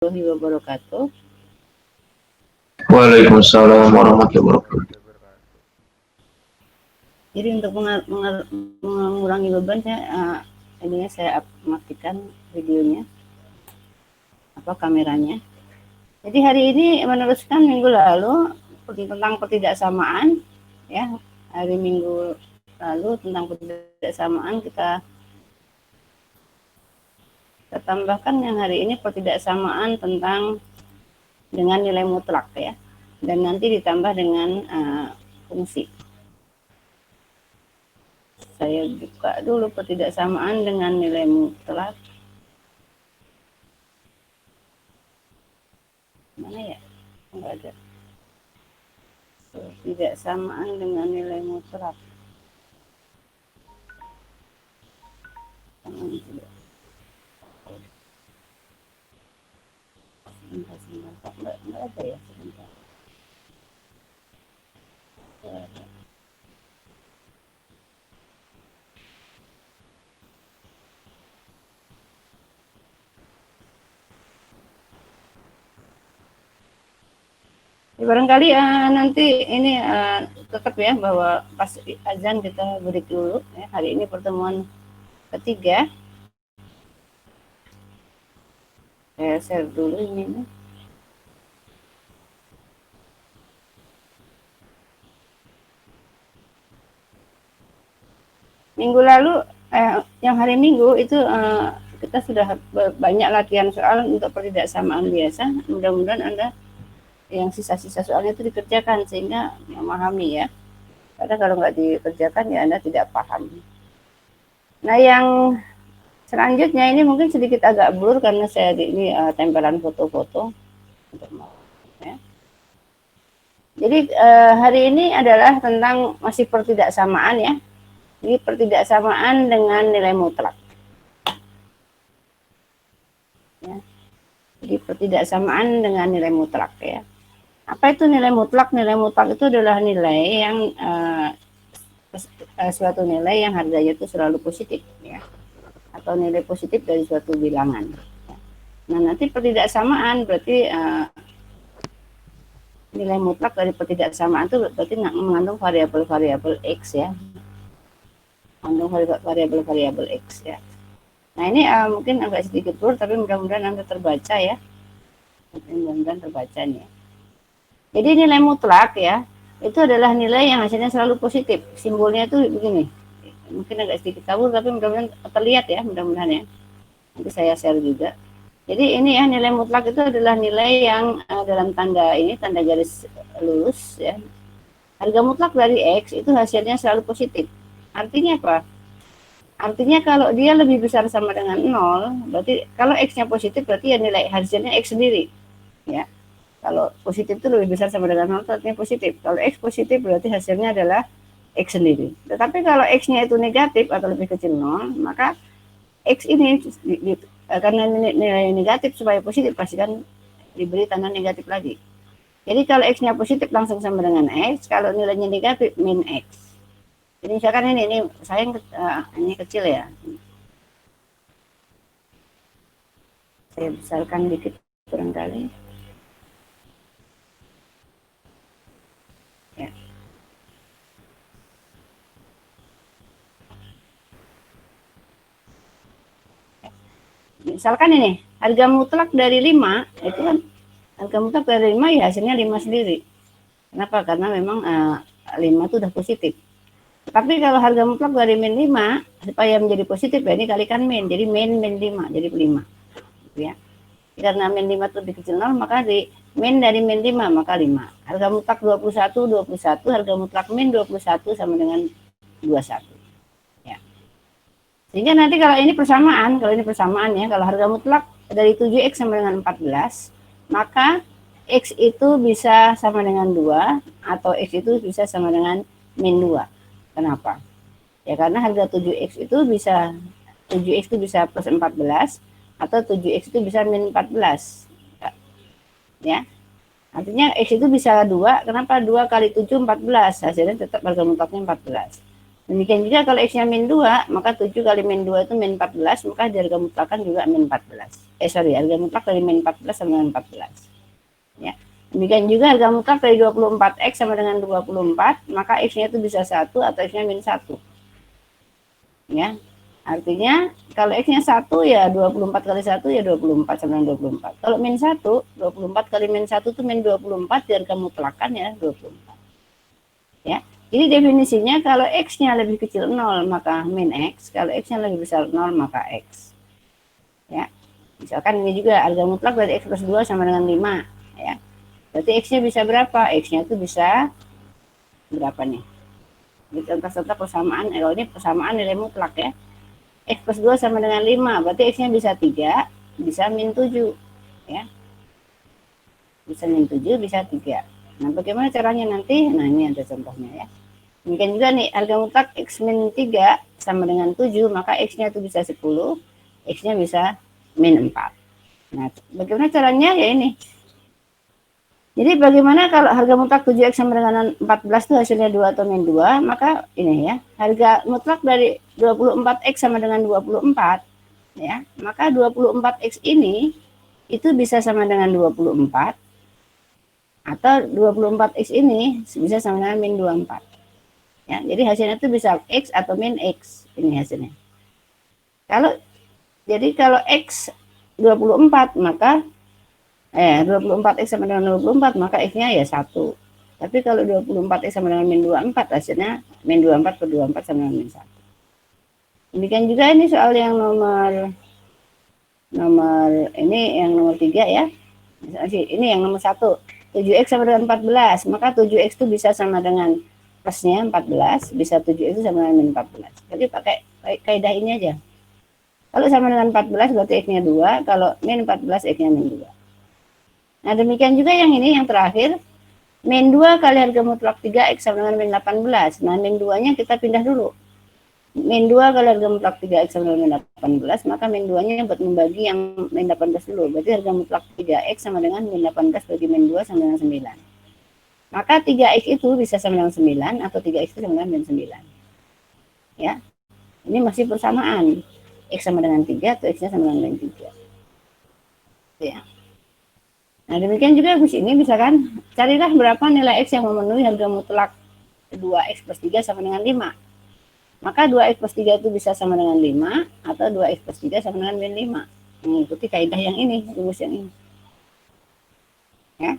wabarakatuh. Waalaikumsalam warahmatullahi wabarakatuh. Jadi untuk mengurangi beban saya matikan videonya kameranya. Jadi hari ini meneruskan minggu lalu tentang ketidaksamaan, ya. Hari minggu lalu tentang ketidaksamaan kita tambahkan yang hari ini ketidaksamaan tentang dengan nilai mutlak, ya, dan nanti ditambah dengan fungsi. Saya buka dulu ketidaksamaan dengan nilai mutlak. Mana ya? Enggak ada. Ketidaksamaan dengan nilai mutlak. Sebentar. Enggak ada ya, sebentar. Enggak ada. Ya, barangkali nanti ini tetap ya bahwa pas azan kita break dulu, ya. Hari ini pertemuan ketiga. Saya share dulu ini. Minggu lalu yang hari Minggu itu kita sudah banyak latihan soal untuk ketidaksamaan biasa. Mudah-mudahan Anda yang sisa-sisa soalnya itu dikerjakan sehingga memahami, ya. Karena kalau nggak dikerjakan ya Anda tidak paham. Nah, yang selanjutnya ini mungkin sedikit agak blur karena saya ini tempelan foto-foto. Ya. Jadi hari ini adalah tentang masih pertidaksamaan, ya. Jadi pertidaksamaan dengan nilai mutlak. Ya. Jadi pertidaksamaan dengan nilai mutlak, ya. Apa itu nilai mutlak? Nilai mutlak itu adalah nilai yang suatu nilai yang harganya itu selalu positif, ya, atau nilai positif dari suatu bilangan. Nah, nanti pertidaksamaan berarti nilai mutlak dari pertidaksamaan itu berarti mengandung variabel-variabel x, ya, mengandung variabel-variabel x, ya. Nah, ini mungkin agak sedikit blur tapi mudah-mudahan Anda terbaca, ya. Mudah-mudahan terbaca nih. Jadi nilai mutlak, ya, itu adalah nilai yang hasilnya selalu positif. Simbolnya itu begini. Mungkin agak sedikit kabur tapi mudah-mudahan terlihat, ya, mudah-mudahan, ya. Nanti saya share juga. Jadi ini ya, nilai mutlak itu adalah nilai yang dalam tanda ini, tanda garis lurus, ya. Harga mutlak dari X itu hasilnya selalu positif. Artinya apa? Artinya kalau dia lebih besar sama dengan 0, berarti kalau X-nya positif berarti ya nilai hasilnya X sendiri, ya. Kalau positif itu lebih besar sama dengan 0 itu artinya positif. Kalau X positif berarti hasilnya adalah X sendiri. Tetapi kalau X-nya itu negatif atau lebih kecil 0, maka X ini karena nilai negatif supaya positif pasti kan diberi tanda negatif lagi. Jadi kalau X-nya positif langsung sama dengan X, kalau nilainya negatif min X. Jadi misalkan ini saya ini kecil, ya. Saya besarkan dikit barangkali. Ya. Misalkan ini, harga mutlak dari 5, itu kan harga mutlak dari 5 ya hasilnya 5 sendiri. Kenapa? Karena memang 5 itu udah positif. Tapi kalau harga mutlak dari min 5, supaya menjadi positif, ya ini kalikan min. Jadi min 5, jadi 5. Gitu, ya. Karena min 5 itu lebih kecil 0, maka di min dari min 5, maka 5. Harga mutlak 21, harga mutlak min 21 sama dengan 21. Ya. Sehingga nanti kalau ini persamaan, ya, kalau harga mutlak dari 7X sama dengan 14, maka X itu bisa sama dengan 2, atau X itu bisa sama dengan min 2. Kenapa? Ya karena harga 7X itu bisa 7X itu bisa plus 14 atau 7X itu bisa min 14. Ya. Artinya X itu bisa 2, kenapa? 2 kali 7 14, hasilnya tetap harga mutlaknya 14. Demikian juga kalau X-nya min 2, maka 7 kali min 2 itu min 14, maka harga mutlakan juga min 14. Harga mutlak dari min 14 sama dengan 14. Ya. Demikian juga harga mutlak dari 24X sama dengan 24, maka X-nya itu bisa 1 atau X-nya min 1. Ya. Artinya kalau X-nya 1 ya 24 kali 1 ya 24 sama dengan 24. Kalau min 1, 24 kali min 1 itu min 24, harga mutlakan ya 24. Ya. Jadi definisinya kalau X-nya lebih kecil 0 maka min X, kalau X-nya lebih besar 0 maka X. Ya. Misalkan ini juga harga mutlak dari X plus 2 sama dengan 5. Ya. Berarti X-nya bisa berapa? X-nya itu bisa berapa nih? Ini contoh-contoh persamaan, ini persamaan nilai mutlak ya. X plus 2 sama dengan 5, berarti X-nya bisa 3, bisa min 7. Ya. Bisa min 7, bisa 3. Nah, bagaimana caranya nanti? Nah, ini ada contohnya ya. Demikian juga nih, harga mutlak X min 3 sama dengan 7, maka X-nya itu bisa 10, X-nya bisa min 4. Nah, bagaimana caranya? Ya ini. Jadi bagaimana kalau harga mutlak 7X sama dengan 14 itu hasilnya 2 atau min 2, maka ini ya, harga mutlak dari 24X sama dengan 24, ya, maka 24X ini itu bisa sama dengan 24, atau 24X ini bisa sama dengan min 24. Ya, jadi hasilnya itu bisa X atau min X, ini hasilnya. Kalau X 24 maka 24X sama dengan 24 maka X-nya ya 1. Tapi kalau 24X sama dengan min 24 hasilnya min 24 per 24 sama dengan min 1. Demikian juga ini soal yang nomor ini yang nomor 3 ya. Ini yang nomor 1. 7X sama dengan 14, maka 7X itu bisa sama dengan plusnya 14, bisa 7X itu sama dengan min 14. Jadi pakai kaidah ini aja. Kalau sama dengan 14 berarti X-nya 2, kalau min 14 X-nya min 2. Nah, demikian juga yang ini yang terakhir, min 2 kali harga mutlak 3X sama dengan min 18. Nah, min 2-nya kita pindah dulu. Min 2 kali harga mutlak 3X sama dengan min 18, maka min 2-nya buat membagi yang min 18 dulu. Berarti harga mutlak 3X sama dengan min 18 bagi min 2 sama dengan 9. Maka 3X itu bisa sama dengan 9 atau 3X itu sama dengan min 9. Ya. Ini masih persamaan. X sama dengan 3 atau X-nya sama dengan min 3. Ya. Nah, demikian juga di sini misalkan carilah berapa nilai X yang memenuhi harga mutlak 2X plus 3 sama dengan 5. Maka 2X plus 3 itu bisa sama dengan 5 atau 2X plus 3 sama dengan min 5. Mengikuti kaidah yang ini, rumus yang ini. Ya.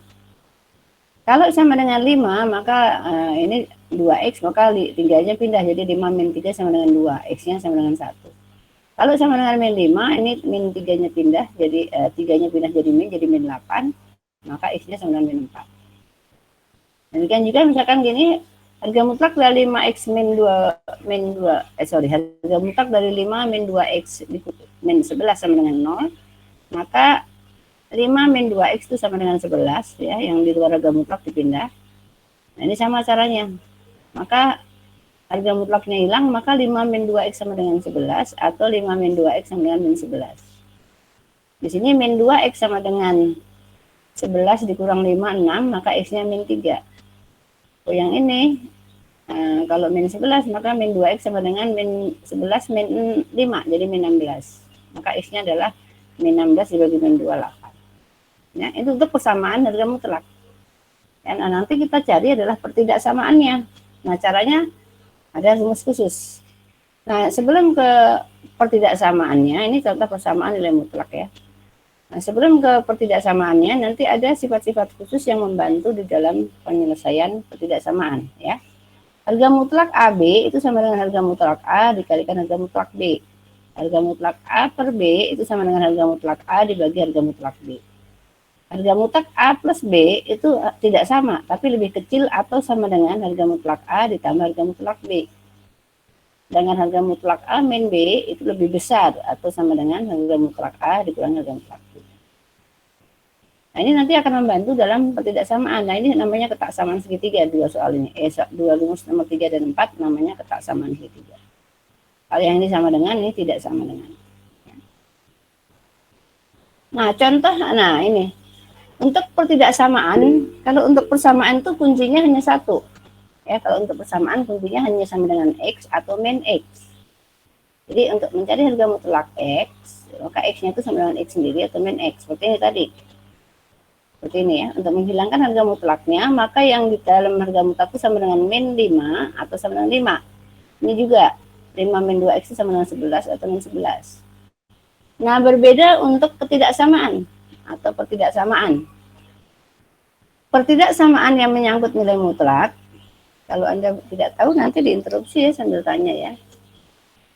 Kalau sama dengan 5, maka ini 2X, maka 3-nya pindah. Jadi 5 min 3 sama dengan 2. X-nya sama dengan 1. Kalau sama dengan min 5, ini min 3-nya pindah. Jadi 3-nya pindah jadi min 8. Maka X-nya sama dengan min 4. Demikian juga misalkan gini, harga mutlak dari 5X harga mutlak dari 5 min 2X min 11 sama dengan 0. Maka 5 min 2X itu sama dengan 11 ya, yang di luar harga mutlak dipindah. Nah, ini sama caranya. Maka harga mutlaknya hilang, maka 5 min 2X sama dengan 11 atau 5 min 2X sama dengan min 11. Di sini min 2X sama dengan 11 dikurang 5, 6, maka X-nya min 3. Oh, yang ini kalau min 11 maka min 2X sama dengan min 11 min 5, jadi min 16. Maka X-nya adalah min 16 dibagi min 28. Ya, itu untuk persamaan harga mutlak. Dan nanti kita cari adalah pertidaksamaannya. Nah, caranya ada rumus khusus. Nah, sebelum ke pertidaksamaannya, ini contoh persamaan nilai mutlak ya. Nah, sebelum ke pertidaksamaannya, nanti ada sifat-sifat khusus yang membantu di dalam penyelesaian pertidaksamaan ya. Harga mutlak AB itu sama dengan harga mutlak A dikalikan harga mutlak B. Harga mutlak A per B itu sama dengan harga mutlak A dibagi harga mutlak B. Harga mutlak A plus B itu tidak sama, tapi lebih kecil atau sama dengan harga mutlak A ditambah harga mutlak B. Dengan harga mutlak A min B itu lebih besar atau sama dengan harga mutlak A dikurangi harga mutlak B. Nah, ini nanti akan membantu dalam pertidaksamaan. Nah, ini namanya ketaksamaan segitiga, dua soal ini. Dua rumus nomor 3 dan 4 namanya ketaksamaan segitiga. Kalau yang ini sama dengan, ini tidak sama dengan. Nah, contoh, nah ini. Untuk pertidaksamaan, kalau untuk persamaan itu kuncinya hanya satu. Ya, kalau untuk persamaan tentunya hanya sama dengan X atau min X. Jadi untuk mencari harga mutlak X, maka X-nya itu sama dengan X sendiri atau min X. Seperti ini tadi. Seperti ini ya. Untuk menghilangkan harga mutlaknya, maka yang di dalam harga mutlak itu sama dengan min 5 atau sama dengan 5. Ini juga 5 min 2X itu sama dengan 11 atau min 11. Nah, berbeda untuk ketidaksamaan atau pertidaksamaan. Pertidaksamaan yang menyangkut nilai mutlak, kalau Anda tidak tahu nanti diinterupsi ya sambil tanya ya.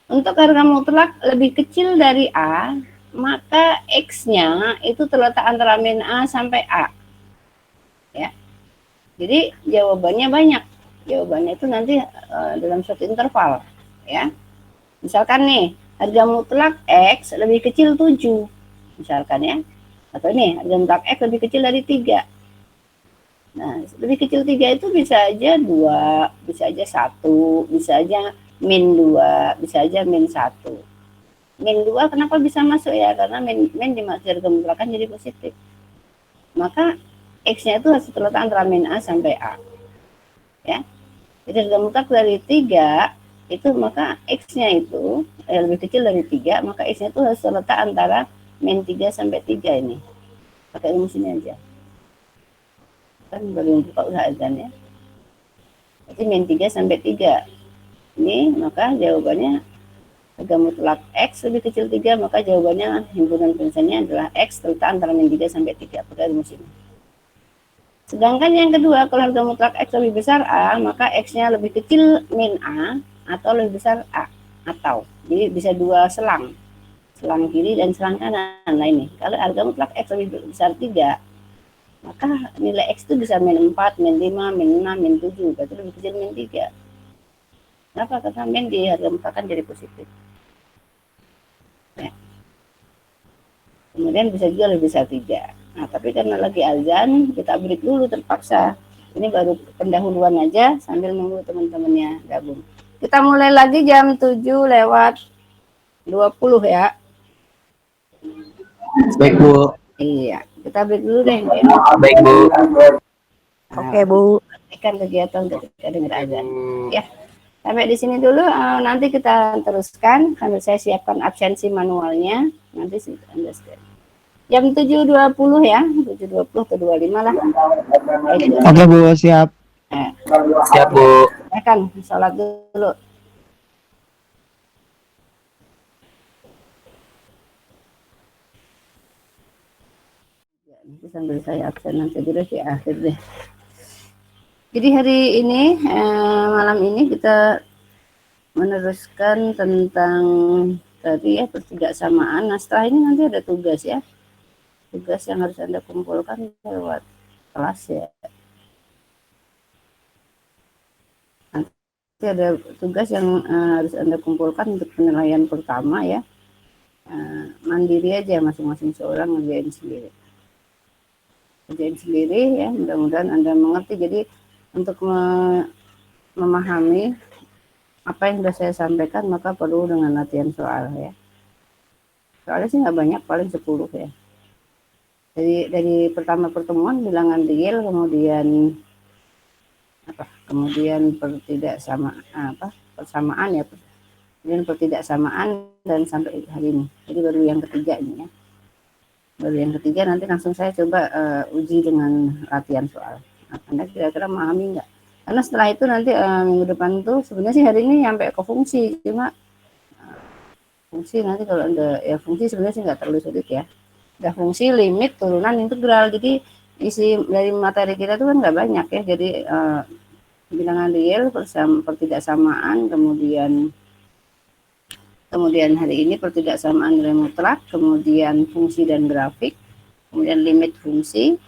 Untuk harga mutlak lebih kecil dari A, maka X-nya itu terletak antara min A sampai A. Ya. Jadi jawabannya banyak. Jawabannya itu nanti dalam suatu interval. Ya. Misalkan nih, harga mutlak X lebih kecil 7. Misalkan ya. Atau ini, harga mutlak X lebih kecil dari 3. Nah, lebih kecil 3 itu bisa aja 2, bisa aja 1, bisa aja min 2, bisa aja min 1. Min 2 kenapa bisa masuk ya? Karena min dimaksud harga mutlak kan jadi positif. Maka X-nya itu harus terletak antara min A sampai A. Ya. Jadi harga mutlak dari 3 itu maka X-nya itu lebih kecil dari 3, maka X-nya itu harus terletak antara min 3 sampai 3 ini. Pakai rumus ini aja. Kan baru buka usaha azan ya. Jadi min 3 sampai 3. Ini maka jawabannya harga mutlak X lebih kecil 3, maka jawabannya himpunan tulisannya adalah X terletak antara min 3 sampai 3 pada rumus ini. Sedangkan yang kedua, kalau harga mutlak X lebih besar A, maka X-nya lebih kecil min A atau lebih besar A. Atau, jadi bisa dua selang kiri dan selang kanan. Nah ini, kalau harga mutlak X lebih besar 3, maka nilai X itu bisa min 4, min 5, min 6, min 7, berarti lebih kecil min 3. Kenapa? Karena min di harga mutlak kan jadi positif. Ya. Kemudian bisa juga lebih besar 3. Nah, tapi karena lagi azan, kita break dulu terpaksa. Ini baru pendahuluan aja sambil nunggu teman-temannya gabung. Kita mulai lagi jam 7:20 ya. Baik, Bu. Iya, kita break dulu deh. Ya. Baik, Bu. Oke, Bu. Ikan kegiatan ketika dengar azan. Ya. Sampai di sini dulu, nanti kita teruskan sambil saya siapkan absensi manualnya. Nanti Anda jam 7:20 ya, 7:20 atau 25 lah. Oke Bu, siap. Siap, Bu. Kan sholat dulu. Ya, nanti sambil saya absen nanti dulu di akhir deh. Jadi hari ini, malam ini kita meneruskan tentang tadi ya pertidaksamaan. Nah setelah ini nanti ada tugas ya. Tugas yang harus Anda kumpulkan lewat kelas ya. Nanti ada tugas yang harus Anda kumpulkan untuk penilaian pertama ya. Mandiri aja masing-masing seorang ngerjain sendiri. Kerjain sendiri ya, mudah-mudahan Anda mengerti. Jadi untuk memahami apa yang sudah saya sampaikan maka perlu dengan latihan soal ya. Soalnya sih nggak banyak, paling 10 ya. Dari pertama pertemuan bilangan real, kemudian persamaan ya, kemudian pertidaksamaan dan sampai hari ini. Jadi baru yang ketiga ini ya. Baru yang ketiga nanti langsung saya coba uji dengan latihan soal. Anda kira-kira memahami nggak? Karena setelah itu nanti minggu depan tuh sebenarnya sih hari ini sampai ke fungsi, cuma fungsi nanti kalau Anda ya fungsi sebenarnya sih nggak terlalu sulit ya. Udah fungsi, limit, turunan, integral. Jadi isi dari materi kita tuh kan nggak banyak ya. Jadi bilangan real, pertidaksamaan, kemudian hari ini pertidaksamaan nilai mutlak, kemudian fungsi dan grafik, kemudian limit fungsi.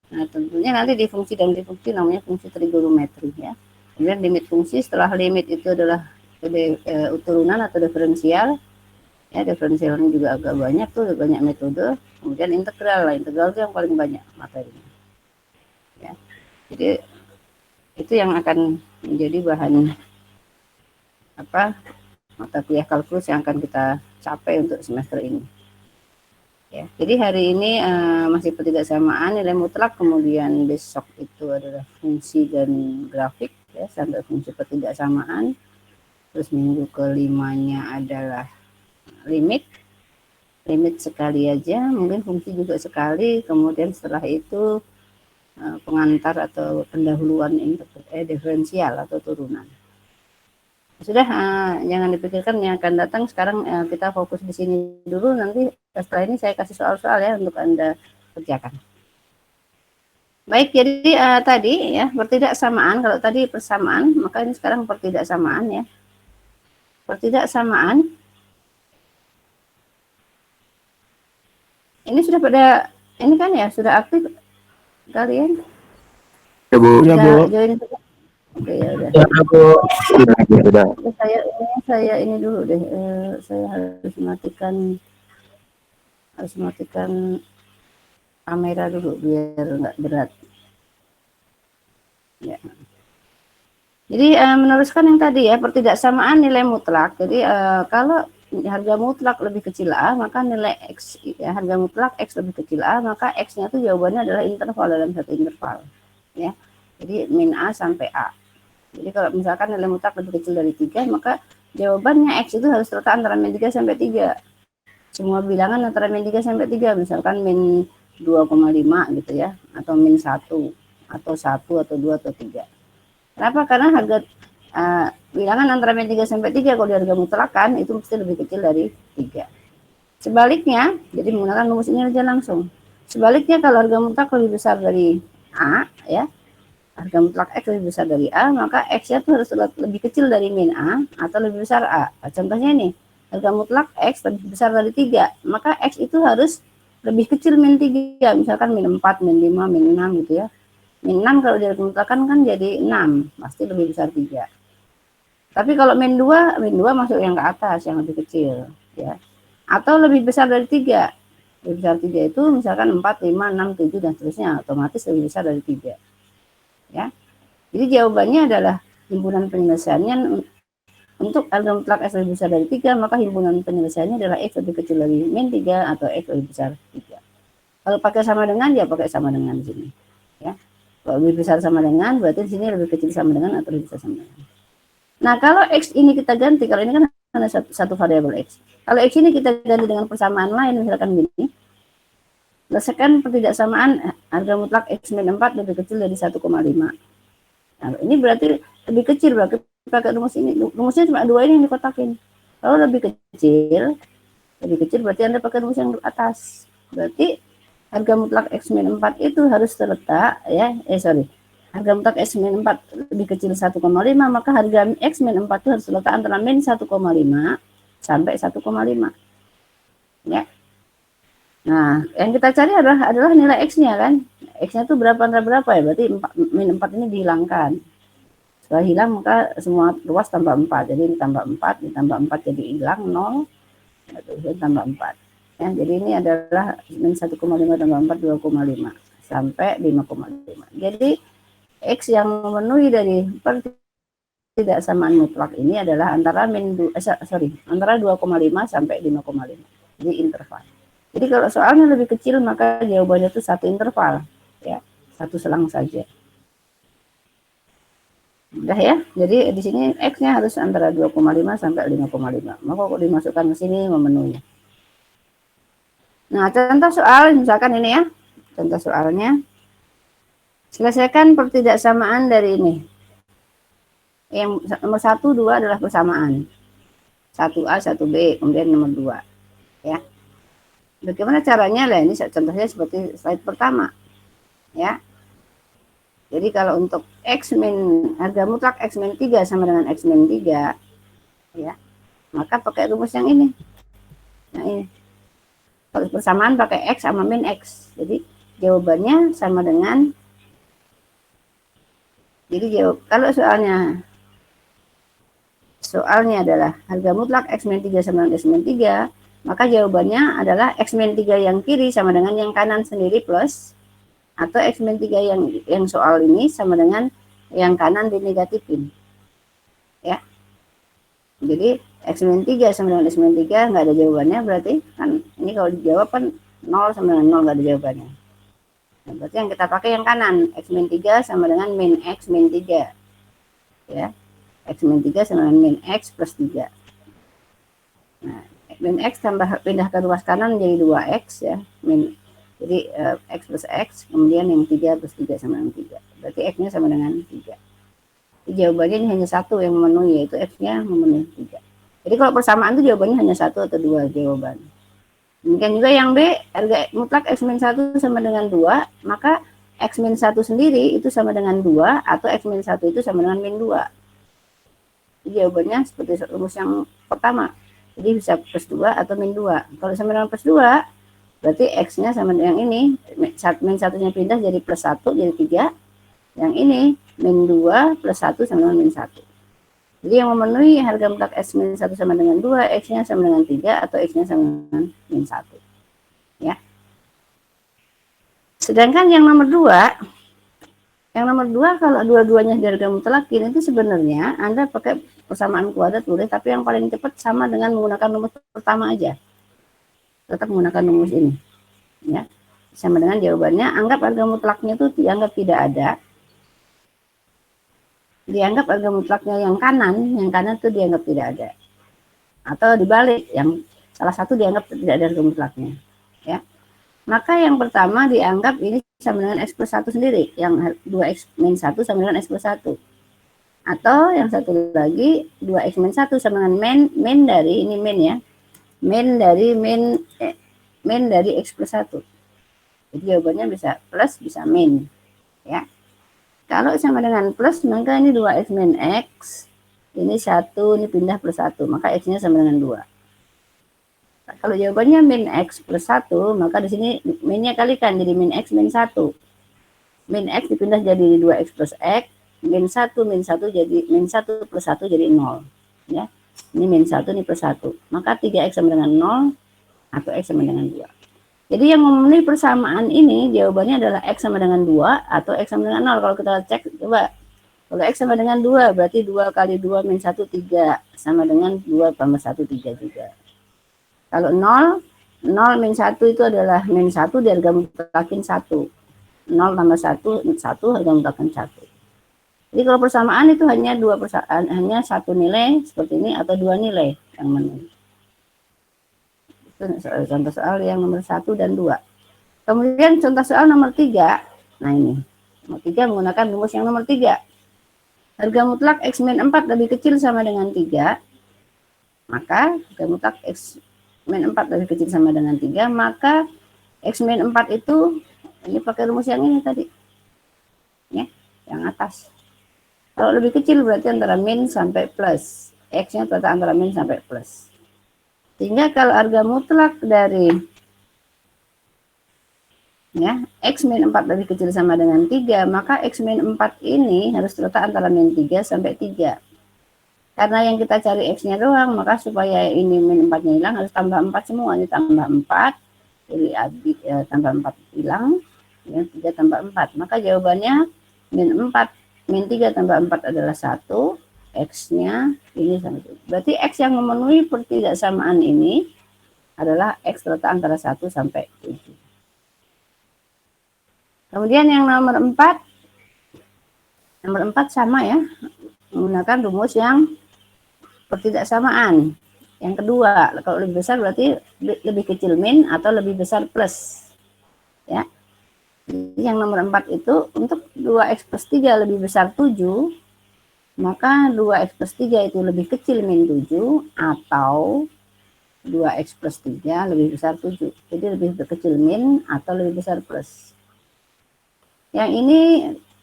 Nah, tentunya nanti di fungsi dan di fungsi namanya fungsi trigonometri ya. Kemudian limit fungsi, setelah limit itu adalah turunan atau diferensial. Ya, diferensialnya juga agak banyak tuh, banyak metode. Kemudian integral itu yang paling banyak materinya. Ya. Jadi itu yang akan menjadi bahan mata kuliah kalkulus yang akan kita capai untuk semester ini. Ya, jadi hari ini masih pertidaksamaan nilai mutlak, kemudian besok itu adalah fungsi dan grafik ya, sampai fungsi pertidaksamaan. Terus minggu kelimanya adalah limit sekali aja, mungkin fungsi juga sekali, kemudian setelah itu pengantar atau pendahuluan diferensial atau turunan. Sudah, jangan dipikirkan yang akan datang. Sekarang kita fokus di sini dulu, nanti setelah ini saya kasih soal-soal ya untuk Anda kerjakan. Baik, jadi tadi ya pertidaksamaan, kalau tadi persamaan, maka ini sekarang pertidaksamaan ya. Pertidaksamaan ini sudah pada ini kan ya, sudah aktif kalian? Ya, Bu. Udah, Bu. Join. Oke, ya udah. Ya, Bu. Sudah. Saya ini dulu deh. Saya harus matikan kamera dulu biar nggak berat. Ya. Jadi meneruskan yang tadi ya, pertidaksamaan nilai mutlak. Jadi kalau harga mutlak lebih kecil A, maka nilai X ya, harga mutlak X lebih kecil A, maka X-nya itu jawabannya adalah interval dalam satu interval. Ya. Jadi min A sampai A. Jadi kalau misalkan nilai mutlak lebih kecil dari 3, maka jawabannya X itu harus terletak antara min 3 sampai 3. Semua bilangan antara min 3 sampai 3, misalkan min 2,5 gitu ya, atau min 1, atau 1, atau 2, atau 3. Kenapa? Karena harga bilangan antara min 3 sampai 3 kalau di harga mutlakan itu mesti lebih kecil dari 3. Sebaliknya, jadi menggunakan rumus ini aja langsung. Sebaliknya kalau harga mutlak lebih besar dari A ya, harga mutlak X lebih besar dari A, maka X-nya itu harus lebih kecil dari min A atau lebih besar A. Contohnya ini, harga mutlak X lebih besar dari 3, maka X itu harus lebih kecil min 3, misalkan min 4, min 5, min 6 gitu ya. Min 6 kalau dari mutlakan kan jadi 6, pasti lebih besar 3. Tapi kalau min 2 masuk yang ke atas, yang lebih kecil ya. Atau lebih besar dari 3. Lebih besar 3 itu misalkan 4, 5, 6, 7 dan seterusnya, otomatis lebih besar dari 3. Ya. Jadi jawabannya adalah himpunan penyelesaiannya untuk harga mutlak X lebih besar dari 3, maka himpunan penyelesaiannya adalah X lebih kecil dari min 3 atau X lebih besar 3. Kalau pakai sama dengan, ya pakai sama dengan di sini. Ya. Kalau lebih besar sama dengan, berarti di sini lebih kecil sama dengan atau lebih besar sama dengan. Nah, kalau X ini kita ganti, kalau ini kan hanya satu variabel X. Kalau X ini kita ganti dengan persamaan lain, misalkan gini. Berdasarkan pertidaksamaan harga mutlak X min 4 lebih kecil dari 1,5. Nah, ini berarti lebih kecil, berarti pakai rumus ini. Rumusnya cuma 2 ini yang dikotakin. Kalau lebih kecil berarti Anda pakai rumus yang atas. Berarti harga mutlak X min 4 itu harus terletak ya, harga mutlak X min 4 lebih kecil 1,5, maka harga X min 4 itu harus terletak antara min 1,5 sampai 1,5. Ya. Nah, yang kita cari adalah nilai X-nya kan. X-nya itu berapa antara berapa ya? Berarti min 4 ini dihilangkan. Setelah hilang maka semua ruas tambah 4. Jadi ditambah 4, ditambah 4 jadi hilang 0. Jadi tambah 4. Ya, jadi ini adalah min 1,5 tambah 4 2,5 sampai 5,5. Jadi X yang memenuhi dari pertidaksamaan mutlak ini adalah antara antara 2,5 sampai 5,5. Jadi interval. Jadi kalau soalnya lebih kecil maka jawabannya itu satu interval ya, satu selang saja. Udah ya. Jadi di sini X-nya harus antara 2,5 sampai 5,5. Maka kok dimasukkan ke sini memenuhi. Nah, contoh soal misalkan ini ya. Contoh soalnya. Selesaikan pertidaksamaan dari ini. Yang nomor 1, 2 adalah persamaan. 1A, 1B, kemudian nomor 2. Ya. Bagaimana caranya? Lah ini contohnya seperti slide pertama. Ya. Jadi kalau untuk X min harga mutlak X min 3 sama dengan X min 3 ya. Maka pakai rumus yang ini. Nah, ini. Kalau persamaan pakai X sama min X. Jadi jawabannya sama dengan, jadi kalau soalnya adalah harga mutlak X min 3 sama dengan X min 3, maka jawabannya adalah X min 3 yang kiri sama dengan yang kanan sendiri plus, atau X min 3 yang soal ini sama dengan yang kanan dinegatifin. Ya. Jadi X min 3 sama dengan X min 3 nggak ada jawabannya, berarti kan ini kalau dijawab kan 0 sama dengan 0, nggak ada jawabannya. Nah, berarti yang kita pakai yang kanan, x min 3 sama dengan min x min 3. Ya, x min 3 sama dengan min x plus 3. Nah, min x tambah pindah ke ruas kanan menjadi 2x ya. Jadi x plus x, kemudian yang 3 plus 3 sama dengan 3. Berarti x-nya sama dengan 3. Jadi jawabannya ini hanya satu yang memenuhi, yaitu x-nya memenuhi 3. Jadi kalau persamaan itu jawabannya hanya satu atau dua jawaban. Demikian juga yang B, harga mutlak x min 1 sama dengan 2, maka x min 1 sendiri itu sama dengan 2, atau x min 1 itu sama dengan min 2. Jadi jawabannya seperti rumus yang pertama. Jadi bisa plus 2 atau min 2. Kalau sama dengan plus 2, berarti x-nya sama dengan ini, min 1-nya pindah jadi plus 1, jadi 3. Yang ini, min 2 plus 1 sama dengan min 1. Jadi yang memenuhi harga mutlak x min 1 sama dengan 2, x-nya sama dengan 3, atau x-nya sama dengan min 1. Ya. Sedangkan yang nomor 2, kalau dua-duanya harga mutlakin itu sebenarnya Anda pakai persamaan kuadrat boleh, tapi yang paling cepat sama dengan menggunakan rumus pertama aja. Tetap menggunakan rumus ini. Ya. Sama dengan jawabannya, anggap harga mutlaknya itu dianggap tidak ada. Dianggap harga mutlaknya yang kanan itu dianggap tidak ada. Atau dibalik, yang salah satu dianggap tidak ada harga mutlaknya. Ya. Maka yang pertama dianggap ini sama dengan x plus 1 sendiri, yang 2x min 1 sama dengan x plus 1. Atau yang satu lagi 2x min 1 sama dengan min dari, ini min ya, min dari x plus 1. Jadi jawabannya bisa plus, bisa min. Ya. Kalau sama dengan plus, maka ini 2x min x, ini 1, ini pindah plus 1, maka x-nya sama dengan 2. Nah, kalau jawabannya min x plus 1, maka di sini min-nya kalikan, jadi min x min 1. Min x dipindah jadi 2x plus x, min 1 jadi min 1 plus 1 jadi 0. Ya. Ini min 1, ini plus 1. Maka 3x sama dengan 0, atau x sama dengan 2. Jadi yang memenuhi persamaan ini jawabannya adalah x sama dengan 2 atau x sama dengan 0. Kalau kita cek, coba. Kalau x sama dengan 2, berarti 2 kali 2 min 1, 3. Sama dengan 2 tambah 1, 3 juga. Kalau 0 min 1 itu adalah min 1 di harga mutlakin 1. 0 tambah 1, 1 harga mutlakin 1. Jadi kalau persamaan itu hanya hanya satu nilai seperti ini atau dua nilai yang memenuhi. Contoh soal yang nomor 1 dan 2. Kemudian contoh soal nomor 3. Nah ini. Nomor 3 menggunakan rumus yang nomor 3. Harga mutlak x min 4 lebih kecil sama dengan 3. Maka harga mutlak x min 4 lebih kecil sama dengan 3. Maka x min 4 itu, ini pakai rumus yang ini tadi. Ya, yang atas. Kalau lebih kecil berarti antara min sampai plus. X-nya terletak antara min sampai plus. Sehingga kalau harga mutlak dari ya, x min 4 lebih kecil sama dengan 3, maka x min 4 ini harus terletak antara min 3 sampai 3. Karena yang kita cari x-nya doang, maka supaya ini min 4-nya hilang harus tambah 4 semua. Ini tambah 4, jadi tambah 4 hilang, ya, 3 tambah 4. Maka jawabannya min 3 tambah 4 adalah 1. X-nya ini sama 7. Berarti X yang memenuhi pertidaksamaan ini adalah X terletak antara 1 sampai 7. Kemudian yang nomor 4. Nomor 4 sama ya. Menggunakan rumus yang pertidaksamaan. Yang kedua, kalau lebih besar berarti lebih kecil min atau lebih besar plus. Ya. Jadi yang nomor 4 itu untuk 2x plus 3 lebih besar 7. Maka 2x plus 3 itu lebih kecil min 7 atau 2x plus 3 lebih besar 7. Jadi lebih kecil min atau lebih besar plus. Yang ini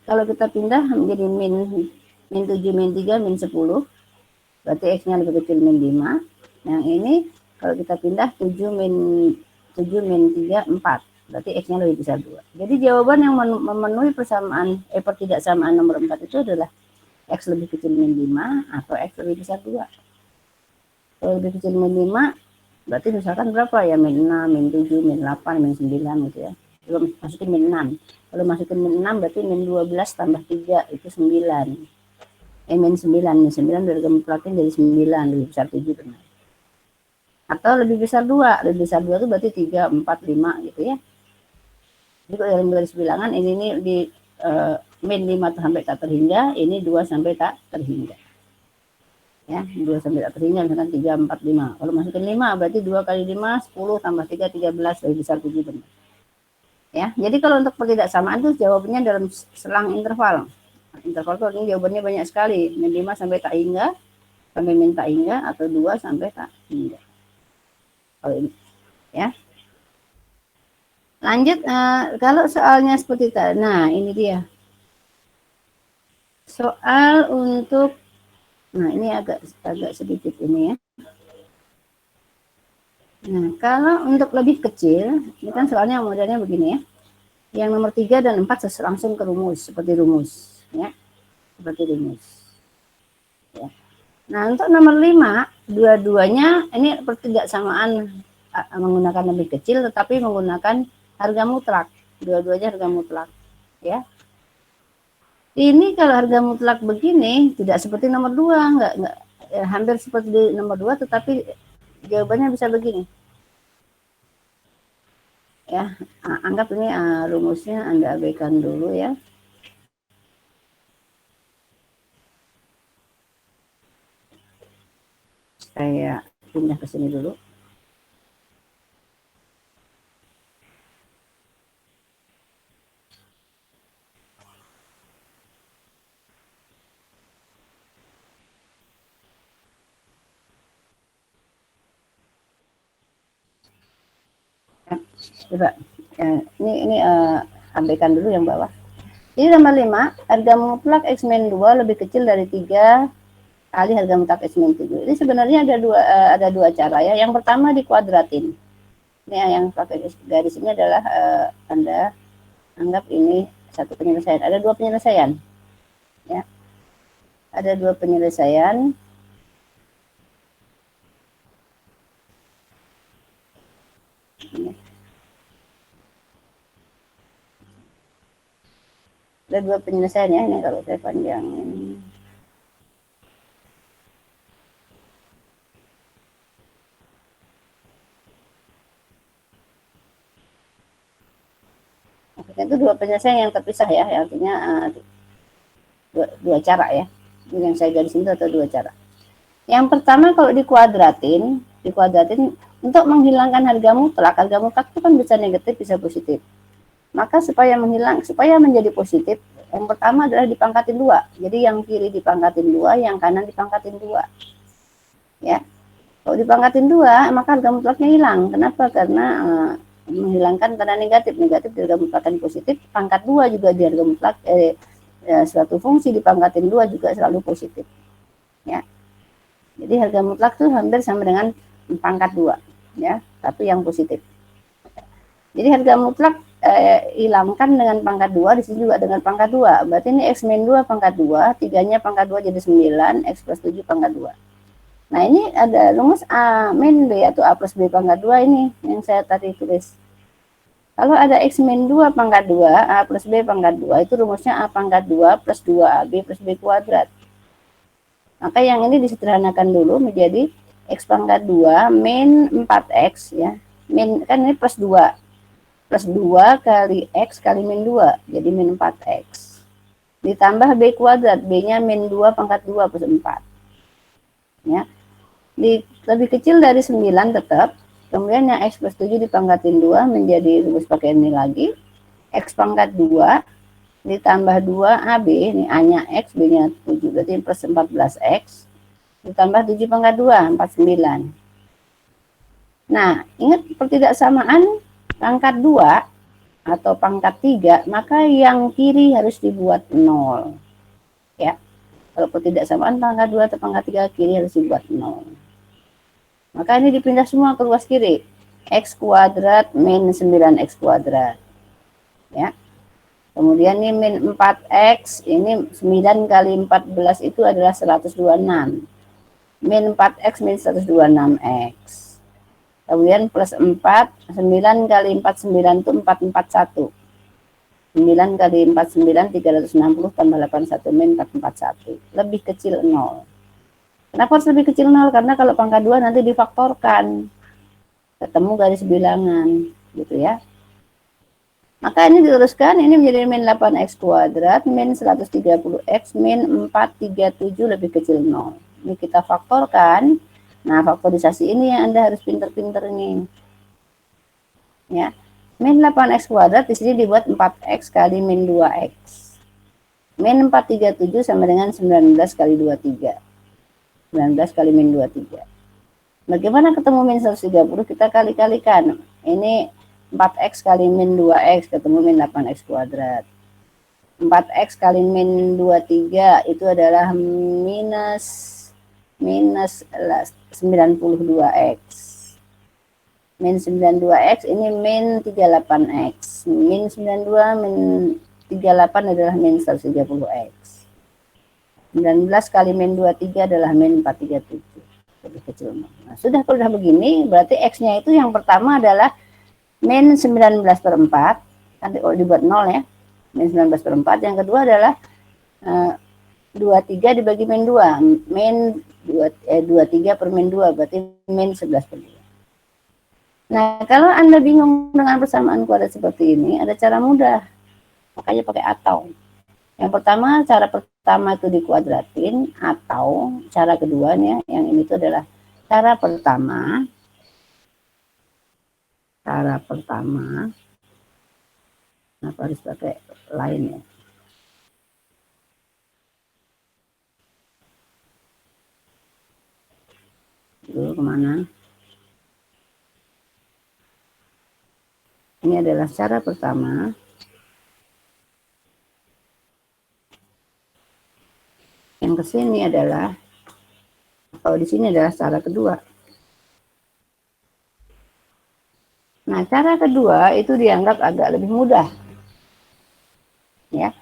kalau kita pindah menjadi min 7, min 3, min 10. Berarti x-nya lebih kecil min 5. Yang ini kalau kita pindah 7 min 3, 4. Berarti x-nya lebih besar 2. Jadi jawaban yang memenuhi persamaan pertidaksamaan nomor 4 itu adalah X lebih kecil min 5 atau X lebih besar 2. Kalau lebih kecil min 5, berarti misalkan berapa ya? Min 6, min 7, min 8, min 9 gitu ya. Belum masukin min 6. Kalau masukin min 6 berarti min 12 tambah 3 itu 9. Min 9 dari mutlaknya jadi 9 lebih besar 7 benar. Atau lebih besar 2. Lebih besar 2 itu berarti 3, 4, 5 gitu ya. Jadi kalau dalam garis bilangan ini di min 5 sampai tak terhingga, ini 2 sampai tak terhingga. Ya, 2 sampai tak terhingga, misalkan 3, 4, 5. Kalau masukin 5 berarti 2 kali 5, 10 tambah 3, 13, lebih besar 7 benar. Ya, jadi kalau untuk pertidaksamaan itu jawabannya dalam selang interval. Interval itu ini jawabannya banyak sekali, min 5 sampai tak hingga, sampai min tak hingga, atau 2 sampai tak hingga. Kalau ini, ya. Lanjut, kalau soalnya seperti tadi, nah ini dia. Soal untuk, nah ini agak sedikit ini ya. Nah, kalau untuk lebih kecil, ini kan soalnya modelnya begini ya. Yang nomor 3 dan 4 langsung ke rumus, seperti rumus. Ya, seperti rumus. Ya. Nah, untuk nomor 5, dua-duanya ini pertidaksamaan menggunakan lebih kecil, tetapi menggunakan harga mutlak. Dua-duanya harga mutlak. Ya. Ini kalau harga mutlak begini, tidak seperti nomor 2, enggak hampir seperti di nomor 2, tetapi jawabannya bisa begini. Ya, anggap ini rumusnya Anda abaikan dulu ya. Saya pindah ke sini dulu. Coba ini abaikan dulu yang bawah. Jadi nomor 5, harga mutlak X min 2 lebih kecil dari 3 kali harga mutlak X min 7. Ini sebenarnya ada dua cara ya. Yang pertama dikuadratin. Ini yang pakai garis ini adalah Anda anggap ini satu penyelesaian. Ada dua penyelesaian. Ya. Ada dua penyelesaian. Ini. Ada dua penyelesaian ya, ini kalau saya panjangin. Itu dua penyelesaian yang terpisah ya, artinya dua cara ya. Yang saya garis itu atau dua cara. Yang pertama kalau dikuadratin untuk menghilangkan harga mutlak itu kan bisa negatif bisa positif. Maka supaya menjadi positif, yang pertama adalah dipangkatin 2. Jadi yang kiri dipangkatin 2, yang kanan dipangkatin 2. Ya. Kalau dipangkatin 2, maka harga mutlaknya hilang. Kenapa? Karena menghilangkan tanda negatif di harga mutlak dan positif, pangkat 2 juga di harga mutlak suatu fungsi dipangkatin 2 juga selalu positif. Ya. Jadi harga mutlak itu hampir sama dengan pangkat 2 ya, tapi yang positif. Jadi harga mutlak hilangkan dengan pangkat 2, di sini juga dengan pangkat 2. Berarti ini X min 2 pangkat 2, 3-nya pangkat 2 jadi 9, X plus 7 pangkat 2. Nah, ini ada rumus A min B atau A plus B pangkat 2 ini yang saya tadi tulis. Kalau ada X min 2 pangkat 2, A plus B pangkat 2, itu rumusnya A pangkat 2 plus 2AB plus B kuadrat. Maka yang ini disederhanakan dulu menjadi X pangkat 2 min 4X ya. Min kan ini plus 2. Plus 2 kali X kali min 2, jadi min 4X. Ditambah B kuadrat, B-nya min 2 pangkat 2 plus 4. Ya. Lebih kecil dari 9 tetap, kemudian yang X plus 7 dipangkatin 2 menjadi rumus pakai ini lagi. X pangkat 2 ditambah 2AB, ini A-nya X, B-nya 7, berarti plus 14X. Ditambah 7 pangkat 2, 49. Nah, ingat pertidaksamaan pangkat 2 atau pangkat 3, maka yang kiri harus dibuat 0. Ya. Kalau pertidaksamaan pangkat 2 atau pangkat 3, kiri harus dibuat 0. Maka ini dipindah semua ke ruas kiri. X kuadrat min 9X kuadrat. Ya. Kemudian ini min 4X, ini 9 kali 14 itu adalah 126. Min 4X min 126X. Kemudian plus 4, 9 kali 49 itu 441. 9 kali 49, 360 tambah 81, min 441. Lebih kecil 0. Kenapa harus lebih kecil 0? Karena kalau pangkat 2 nanti difaktorkan. Ketemu garis bilangan, gitu ya. Maka ini diteruskan, ini menjadi min 8x kuadrat, min 130x, min 437 lebih kecil 0. Ini kita faktorkan. Nah, faktorisasi ini yang Anda harus pinter-pinter ini. Ya. Min 8x kuadrat di sini dibuat 4x kali min 2x. Min 437 sama dengan 19 kali 23. 19 kali min 23. Bagaimana ketemu min 130? Kita kali-kalikan. Ini 4x kali min 2x ketemu min 8x kuadrat. 4x kali min 23 itu adalah minus 92x. Min 92x ini min 38x. Min 92 min 38 adalah min 130x. 19 kali min 23 adalah min 437. Lebih kecil. Nah, sudah begini, berarti x-nya itu yang pertama adalah min 19 per 4. Nanti kalau dibuat 0 ya. Min 19 per 4. Yang kedua adalah 23 dibagi min 2. Min 23 per min 2 berarti min 11 per 2. Nah, kalau Anda bingung dengan persamaan kuadrat seperti ini, ada cara mudah. Makanya pakai atau. Yang pertama, cara pertama itu dikuadratin, atau cara keduanya, yang ini itu adalah cara pertama. Cara pertama, kenapa harus pakai lain ya? Dulu kemana? Ini adalah cara pertama. Yang kesini adalah, kalau di sini adalah cara kedua. Nah, cara kedua itu dianggap agak lebih mudah. Ya.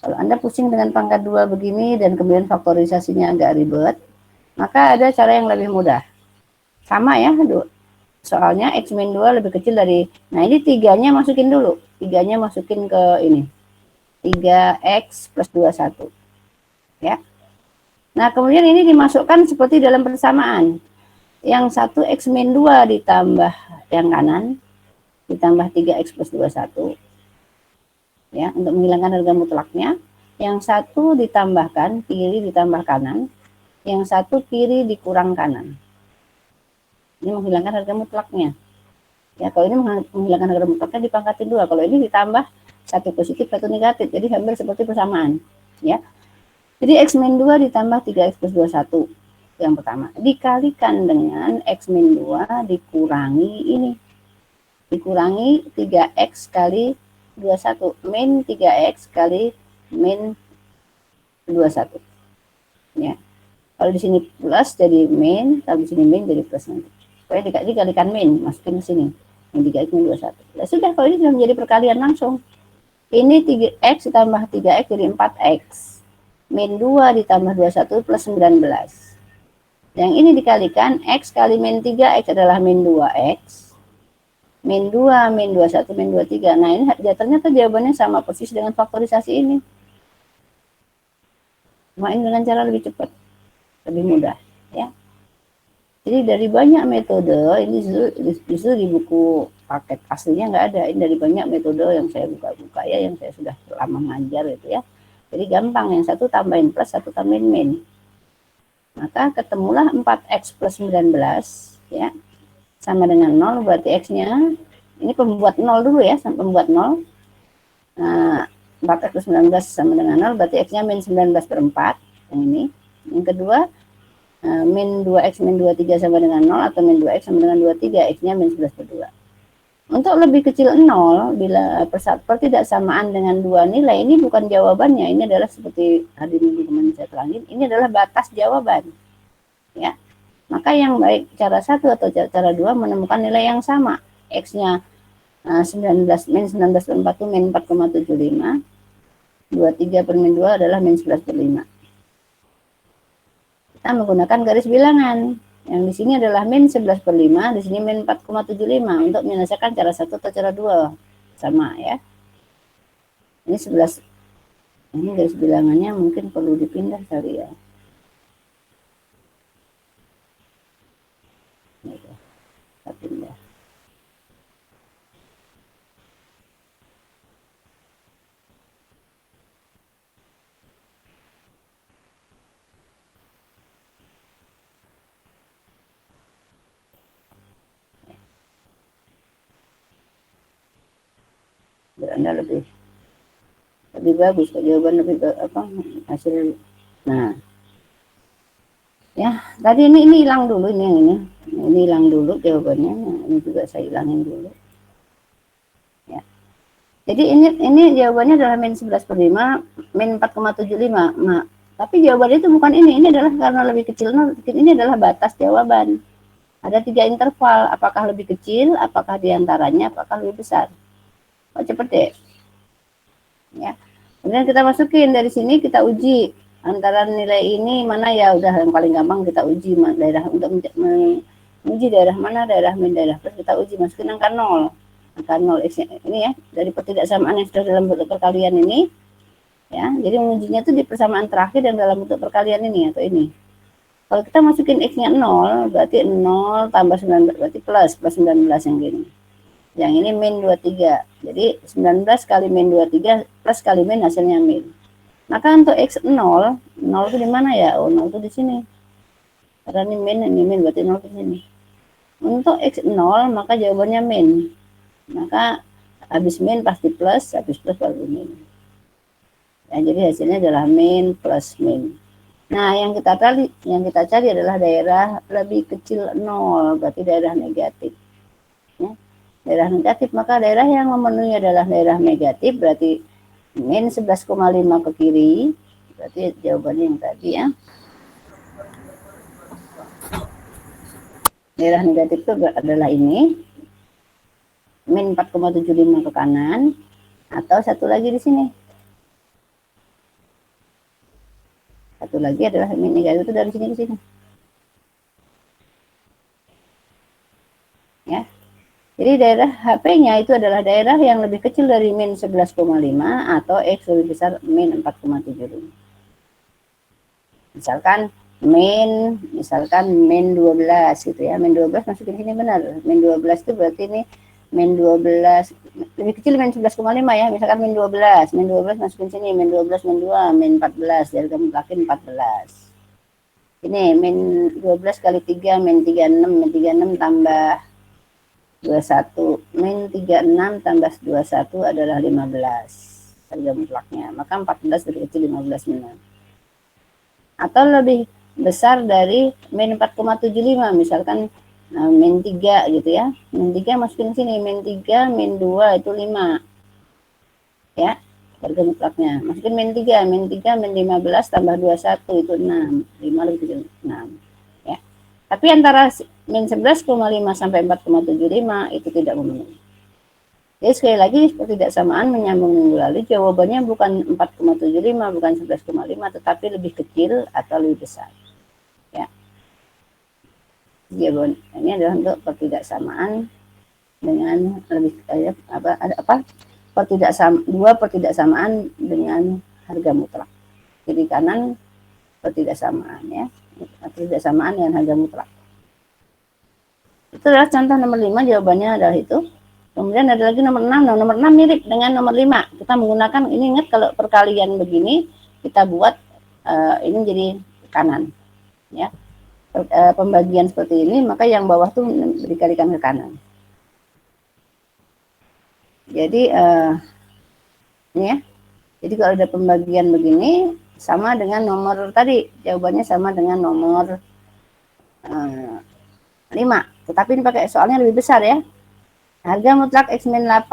Kalau Anda pusing dengan pangkat 2 begini dan kemudian faktorisasinya agak ribet, maka ada cara yang lebih mudah. Sama ya, soalnya x min 2 lebih kecil dari, nah ini 3-nya masukin dulu. 3-nya masukin ke ini. 3x plus 21. Ya. Nah, kemudian ini dimasukkan seperti dalam persamaan. Yang 1 x min 2 ditambah yang kanan, ditambah 3x plus 21. Ya, untuk menghilangkan harga mutlaknya. Yang 1 ditambahkan, kiri ditambah kanan. Yang 1 kiri dikurang kanan. Ini menghilangkan harga mutlaknya. Ya, kalau ini menghilangkan harga mutlaknya dipangkatin 2. Kalau ini ditambah 1 positif, 1 negatif. Jadi hampir seperti persamaan. Ya. Jadi x min 2 ditambah 3x plus 21. Yang pertama. Dikalikan dengan x min 2 dikurangi ini. Dikurangi 3x kali 21. Min 3x kali min 21. Ya. Kalau di sini plus jadi min, kalau di sini min jadi plus nanti. Pokoknya dikalikan min, masukin ke sini. Min 3x min 21. Nah, sudah, kalau ini sudah menjadi perkalian langsung. Ini 3x ditambah 3x jadi 4x. Min 2 ditambah 21 plus 19. Yang ini dikalikan, x kali min 3x adalah min 2x. Min 2, min 21, min 23. Nah, ini ternyata jawabannya sama persis dengan faktorisasi ini. Cuma ini dengan cara lebih cepat, lebih mudah. Ya. Jadi dari banyak metode, ini justru di buku paket aslinya nggak ada. Ini dari banyak metode yang saya buka-buka ya, yang saya sudah lama ngajar itu ya. Jadi gampang, yang satu tambahin plus, satu tambahin min. Maka ketemulah 4x plus 19 ya. Sama dengan 0, berarti x-nya ini pembuat 0 dulu ya, pembuat 0. Nah, 4x plus 19 sama dengan 0, berarti x-nya min 19 per 4 yang ini. Yang kedua, min 2x min 23 sama dengan 0 atau min 2x sama dengan 23, x-nya min 11 per 2. Untuk lebih kecil 0, bila pertidaksamaan dengan dua nilai, ini bukan jawabannya. Ini adalah seperti hari minggu kemarin saya terangin, ini adalah batas jawaban. Ya. Maka yang baik cara 1 atau cara 2 menemukan nilai yang sama. X-nya 19 min 19 per 4 itu min 4,75. 23 per min 2 adalah min 11 per 5. Kita menggunakan garis bilangan. Yang di sini adalah min 11 per 5, di sini min 4,75 untuk menyelesaikan cara 1 atau cara 2. Sama ya. Ini 11. Ini garis bilangannya mungkin perlu dipindah kali ya. Kita pindah. Anda lebih bagus, jawaban lebih apa hasil. Nah, ya tadi ini hilang dulu, ini yang ini hilang dulu jawabannya, ini juga saya hilangin dulu ya. Jadi ini jawabannya adalah min 11/5, min 4,75. Nah, tapi jawabannya itu bukan ini adalah karena lebih kecil 0. Ini adalah batas jawaban. Ada 3 interval, apakah lebih kecil, apakah diantaranya, apakah lebih besar. Oh, cepet deh ya. Kemudian kita masukin dari sini, kita uji antara nilai ini mana ya, udah yang paling gampang kita uji daerah untuk menguji daerah mana daerah min daerah plus, kita uji masukin angka 0 ini ya, dari pertidaksamaan yang sudah dalam bentuk perkalian ini ya. Jadi mengujinya itu di persamaan terakhir dan dalam bentuk perkalian ini atau ini. Kalau kita masukin x-nya 0 berarti 0 tambah 19 berarti plus 19 yang gini. Yang ini min 23. Jadi 19 kali min 23 plus kali min hasilnya min. Maka untuk x0, 0 itu di mana ya? Oh, 0 itu di sini. Karena ini min berarti 0 di sini. Untuk x0 maka jawabannya min. Maka habis min pasti plus, habis plus baru min. Ya, jadi hasilnya adalah min plus min. Nah, yang kita cari adalah daerah lebih kecil 0, berarti daerah negatif. Ya. Daerah negatif, maka daerah yang memenuhi adalah daerah negatif, berarti min 11,5 ke kiri, berarti jawabannya yang tadi ya. Daerah negatif itu adalah ini, min 4,75 ke kanan, atau satu lagi di sini. Satu lagi adalah min negatif itu dari sini ke sini. Ya. Jadi daerah HP-nya itu adalah daerah yang lebih kecil dari min 11,5 atau X lebih besar min 4,75. Misalkan min 12 gitu ya. Min 12 masukin sini benar. Min 12 itu berarti ini min 12 lebih kecil min 11,5 ya. Misalkan min 12 masukin sini, min 12 min 2 min 14, jadi kamu mutakin 14. Ini min 12 kali 3 min 36, min 36 tambah 21, min 36 tambah 21 adalah 15 harga mutlaknya, maka 14 lebih kecil 15 min. Atau lebih besar dari min 4,75, misalkan min 3 gitu ya. Min 3 masukin sini, min 3 min 2 itu 5 ya, harga mutlaknya. Masukin min 3 min 15 tambah 21 itu 6, 5 lebih kecil 6 ya. Tapi antara min 11,5 sampai 4,75 itu tidak memenuhi. Jadi sekali lagi ketidaksamaan menyambung minggu lalu, jawabannya bukan 4,75, bukan 11,5, tetapi lebih kecil atau lebih besar. Ya. Jawaban ini adalah untuk pertidaksamaan dengan lebih dua pertidaksamaan dengan harga mutlak. Jadi kanan pertidaksamaan ya, pertidaksamaan dengan harga mutlak. Itu adalah contoh nomor 5, jawabannya adalah itu. Kemudian ada lagi nomor 6. Nah, nomor 6 mirip dengan nomor 5. Kita menggunakan, ini ingat kalau perkalian begini, kita buat ini jadi kanan. Ya. Pembagian seperti ini, maka yang bawah tuh dikalikan ke kanan. Jadi, ini ya. Jadi kalau ada pembagian begini, sama dengan nomor tadi. Jawabannya sama dengan nomor 5. Tetapi ini pakai soalnya lebih besar ya. Harga mutlak X-8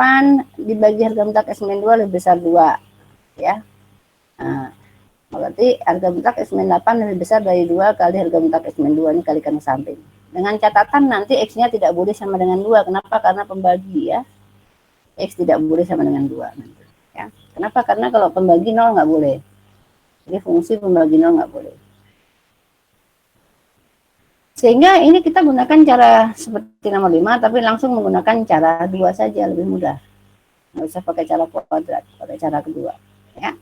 dibagi harga mutlak X-2 lebih besar 2 ya. Nah, berarti harga mutlak X-8 lebih besar dari 2 kali harga mutlak X-2, ini kalikan ke samping. Dengan catatan nanti X-nya tidak boleh sama dengan 2. Kenapa? Karena pembagi ya. X tidak boleh sama dengan 2 nanti ya. Kenapa? Karena kalau pembagi 0 nggak boleh. Jadi fungsi pembagi 0 nggak boleh. Sehingga ini kita gunakan cara seperti nomor 5, tapi langsung menggunakan cara 2 saja, lebih mudah. Nggak usah pakai cara kuadrat, pakai cara kedua. Ya.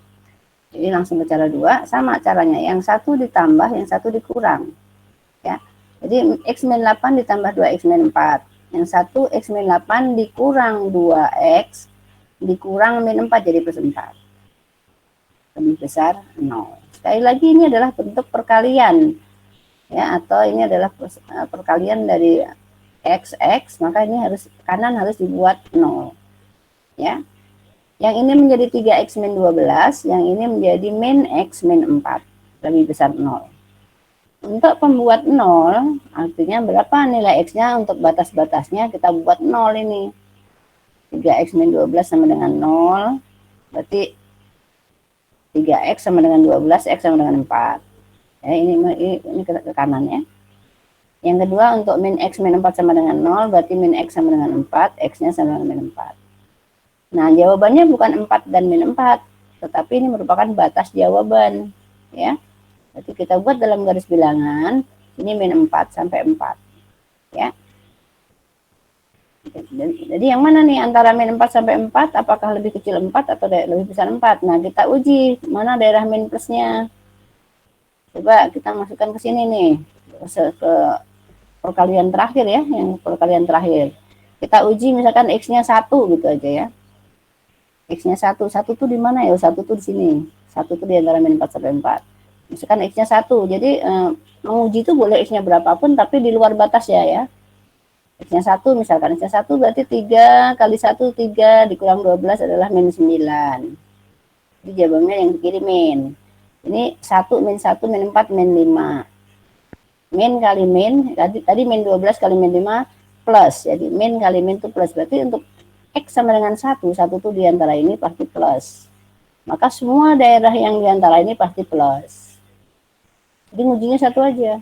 Jadi langsung ke cara 2, sama caranya. Yang satu ditambah, yang satu dikurang. Ya. Jadi X-8 ditambah 2X-4. Yang satu X min 8 dikurang 2X dikurang min 4 jadi plus 4. Lebih besar 0. Sekali lagi ini adalah bentuk perkalian. Ya, atau ini adalah perkalian dari XX, maka ini kanan harus dibuat 0. Ya. Yang ini menjadi 3X min 12, yang ini menjadi min X min 4. Lebih besar 0. Untuk pembuat 0, artinya berapa nilai X-nya untuk batas-batasnya, kita buat 0 ini. 3X min 12 sama dengan 0, berarti 3X sama dengan 12, X sama dengan 4. Ya, ini ke kanan ya. Yang kedua untuk min X min 4 sama dengan 0, berarti min X sama dengan 4, X-nya sama dengan min 4. Nah, jawabannya bukan 4 dan min 4, tetapi ini merupakan batas jawaban. Ya. Berarti kita buat dalam garis bilangan, ini min 4 sampai 4. Ya. Jadi yang mana nih antara min 4 sampai 4, apakah lebih kecil 4 atau lebih besar 4? Nah, kita uji mana daerah min plusnya. Coba kita masukkan ke sini nih, ke perkalian terakhir ya, yang perkalian terakhir. Kita uji misalkan X-nya 1 gitu aja ya. X-nya 1 tuh di mana ya? 1 tuh di sini. 1 tuh di antara min 4 sampai 4. Misalkan X-nya 1, jadi menguji itu boleh X-nya berapapun, tapi di luar batas ya. X-nya 1, misalkan X-nya 1 berarti 3 kali 1, 3 dikurang 12 adalah min 9. Jadi jawabannya yang dikirimin. Ini 1 min 1 min 4 min 5. Min kali min, tadi min 12 kali min 5 plus. Jadi min kali min itu plus. Berarti untuk X sama dengan 1 tuh di antara ini pasti plus. Maka semua daerah yang di antara ini pasti plus. Jadi ujinya 1 aja.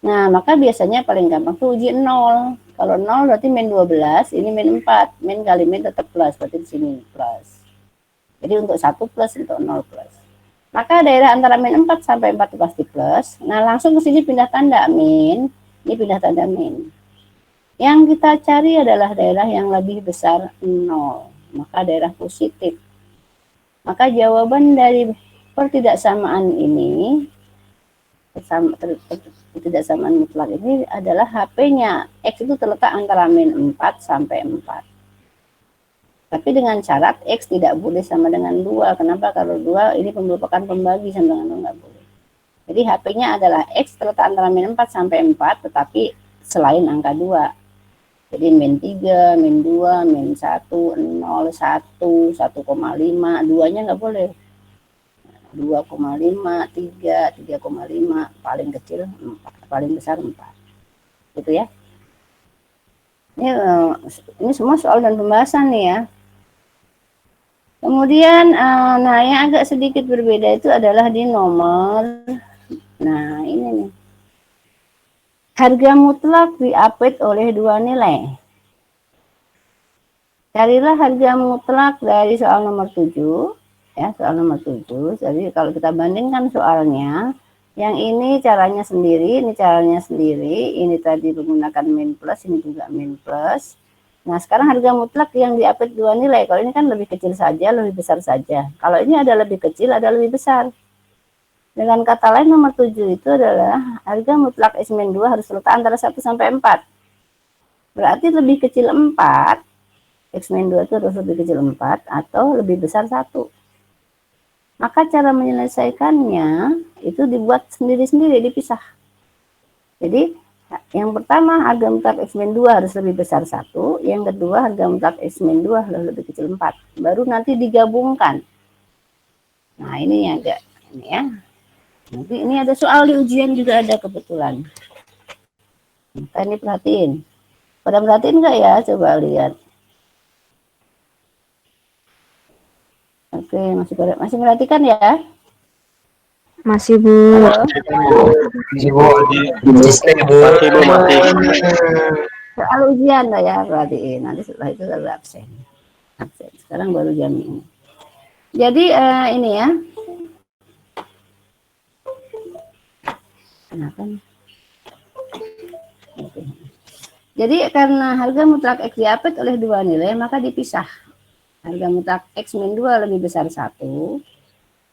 Nah, maka biasanya paling gampang tuh uji 0. Kalau 0 berarti min 12, ini min 4. Min kali min tetap plus, berarti di sini plus. Jadi untuk 1 plus, untuk 0 plus. Maka daerah antara min 4 sampai 4 itu pasti plus. Nah, langsung ke sini pindah tanda min. Ini pindah tanda min. Yang kita cari adalah daerah yang lebih besar 0. Maka daerah positif. Maka jawaban dari pertidaksamaan ini, ketidaksamaan mutlak ini adalah HP-nya. X itu terletak antara min 4 sampai 4. Tapi dengan syarat X tidak boleh sama dengan 2. Kenapa? Kalau 2 ini merupakan pembagi, sama dengan 2 nggak boleh. Jadi HP-nya adalah X terletak antara min 4 sampai 4, tetapi selain angka 2. Jadi min 3, min 2, min 1, 0, 1, 1,5, 2-nya nggak boleh. 2,5, 3, 3,5, paling kecil 4, paling besar 4. Gitu ya. Ini semua soal dan pembahasan nih ya. Kemudian, nah yang agak sedikit berbeda itu adalah di nomor, nah ini nih. Harga mutlak diapit oleh 2 nilai. Carilah harga mutlak dari soal nomor 7. Ya, soal nomor 7. Jadi kalau kita bandingkan soalnya, yang ini caranya sendiri, ini caranya sendiri, ini tadi menggunakan min plus, ini juga min plus. Nah, sekarang harga mutlak yang diapit 2 nilai. Kalau ini kan lebih kecil saja, lebih besar saja. Kalau ini ada lebih kecil, ada lebih besar. Dengan kata lain nomor 7 itu adalah harga mutlak X min 2 harus terletak antara 1 sampai 4. Berarti lebih kecil 4, X min 2 itu harus lebih kecil 4 atau lebih besar 1. Maka cara menyelesaikannya itu dibuat sendiri-sendiri, dipisah. Jadi yang pertama harga mutlak X min 2 harus lebih besar 1, yang kedua harga mutlak X min 2 harus lebih kecil 4. Baru nanti digabungkan. Nah, ini agak ini ya. Nanti ini ada soal di ujian juga ada kebetulan. Maka ini perhatiin. Pada perhatiin nggak ya? Coba lihat. Oke, masih perhatikan ya? Masih, Bu. Halo? Masih Bu. Soal ujian lah ya, perhatiin. Nanti setelah itu baru absen. Sekarang baru jam ini. Jadi ini ya. Kenapa nih? Oke. Jadi karena harga mutlak X diapit oleh 2 nilai, maka dipisah. Harga mutlak X min 2 lebih besar 1,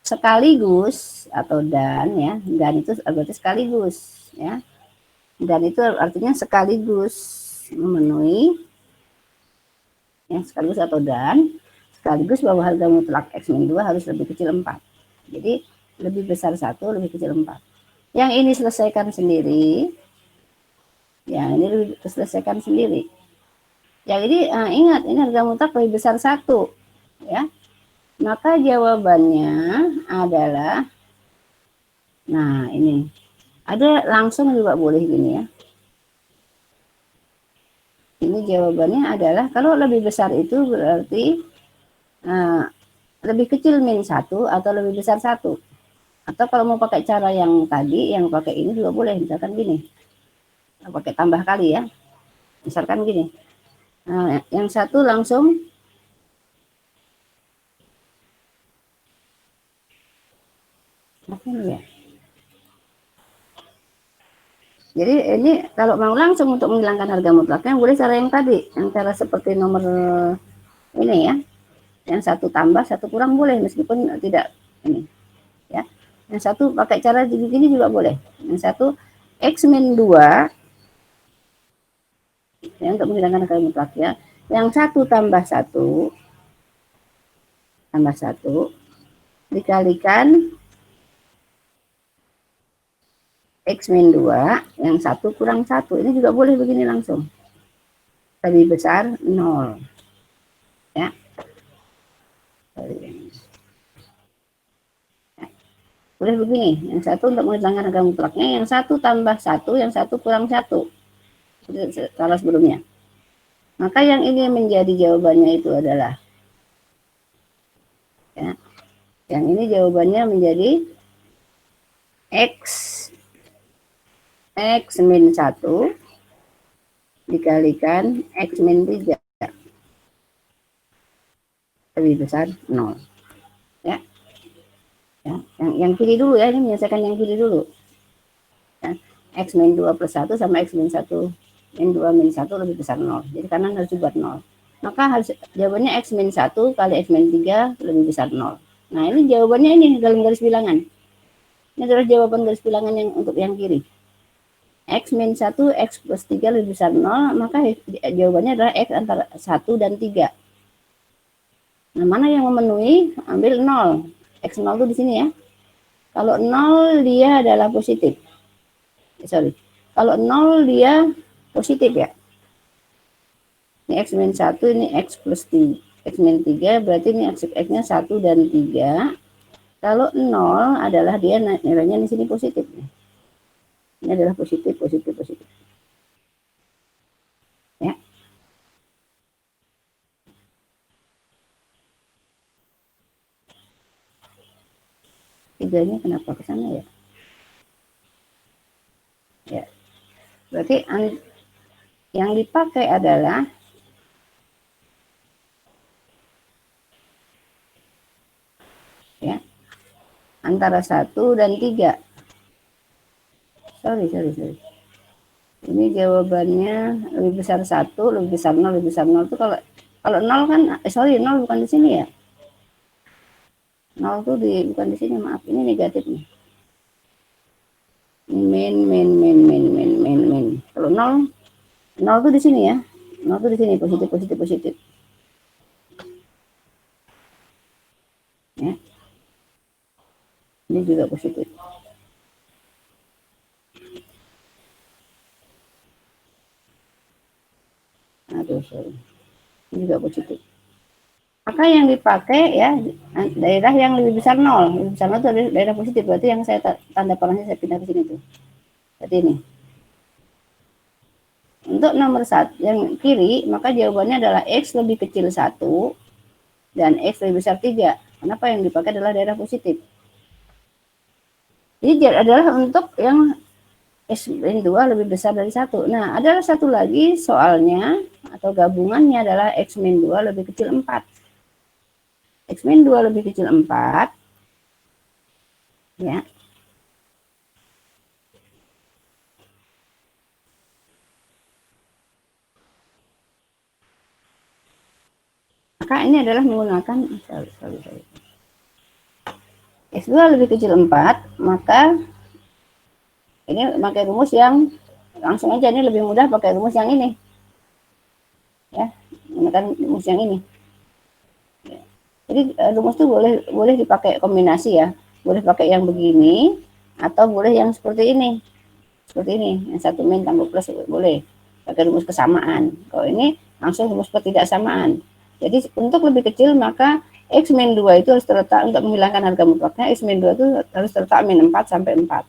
sekaligus, atau dan ya, dan itu berarti sekaligus ya. Dan itu artinya sekaligus memenuhi yang sekaligus atau dan sekaligus bahwa harga mutlak X min 2 harus lebih kecil 4. Jadi lebih besar 1, lebih kecil 4. Yang ini selesaikan sendiri. Yang ini selesaikan sendiri. Yang ini ingat, ini harga mutlak lebih besar 1, ya. Maka jawabannya adalah, nah ini ada langsung juga boleh gini ya. Ini jawabannya adalah kalau lebih besar itu berarti lebih kecil min 1 atau lebih besar 1. Atau kalau mau pakai cara yang tadi, yang pakai ini juga boleh, misalkan gini. Pakai tambah kali ya. Misalkan gini. Nah, yang satu langsung apa ini ya? Jadi ini kalau mau langsung untuk menghilangkan harga mutlaknya boleh cara yang tadi, yang cara seperti nomor ini ya. Yang satu tambah, satu kurang boleh meskipun tidak ini ya. Yang satu pakai cara begini juga boleh. Yang satu X min 2 ya, untuk menghilangkan harga mutlak ya. Yang satu tambah satu dikalikan X min 2, yang satu kurang 1. Ini juga boleh begini langsung. Lebih besar 0. Ya. Boleh begini, yang satu untuk menghilangkan harga mutlaknya, yang satu tambah 1, yang satu kurang 1. Salah sebelumnya. Maka yang ini menjadi jawabannya itu adalah, ya, yang ini jawabannya menjadi X min 1 dikalikan X min 3 lebih besar 0. Ya. Ya, yang kiri dulu ya, ini menyelesaikan yang kiri dulu. Ya, X min 2 plus 1 sama X min 1 min 2 min 1 lebih besar 0. Jadi kanan harus dibuat 0. Maka harus jawabannya X min 1 kali X min 3 lebih besar 0. Nah, ini jawabannya ini dalam garis bilangan. Ini adalah jawaban garis bilangan yang untuk yang kiri. X min 1, X plus 3 lebih besar 0, maka jawabannya adalah X antara 1 dan 3. Nah, mana yang memenuhi? Ambil 0. X0 itu di sini ya. Kalau 0 dia adalah positif. Kalau 0 dia positif ya. Ini X min 1, ini X plus 3. X min 3 berarti ini X-nya 1 dan 3. Kalau 0 adalah dia nilainya di sini positif. Ini adalah positif. Ya. Tiganya kenapa ke sana ya? Ya. Berarti yang dipakai adalah ya antara 1 dan 3. Sorry. Ini jawabannya lebih besar 1, lebih besar 0, lebih besar 0 itu kalau 0 kan, 0 bukan di sini ya. 0 tuh bukan di sini, maaf, ini negatif nih. Min. Kalau 0 tuh di sini ya. 0 tuh di sini, positif. Ya. Ini juga positif. Aduh, sorry. Ini juga positif. Maka yang dipakai ya daerah yang lebih besar 0. Lebih besar 0 itu daerah positif. Berarti yang saya tanda panahnya saya pindah ke sini tuh. Seperti ini. Untuk nomor 1 yang kiri, maka jawabannya adalah X lebih kecil 1 dan X lebih besar 3. Kenapa yang dipakai adalah daerah positif? Jadi adalah untuk yang X min 2 lebih besar dari 1. Nah, adalah satu lagi soalnya atau gabungannya adalah X min 2 lebih kecil 4. X min 2 lebih kecil 4. Ya. Maka ini adalah menggunakan X2 lebih kecil 4, maka ini pakai rumus yang langsung aja, ini lebih mudah pakai rumus yang ini. menggunakan rumus yang ini. Jadi rumus itu boleh dipakai kombinasi ya, boleh pakai yang begini atau boleh yang seperti ini, yang 1 min tambah plus boleh pakai rumus kesamaan. Kalau ini langsung rumus ketidaksamaan. Jadi untuk lebih kecil maka X min 2 itu harus terletak, untuk menghilangkan harga mutlaknya X min 2 itu harus terletak min 4 sampai 4.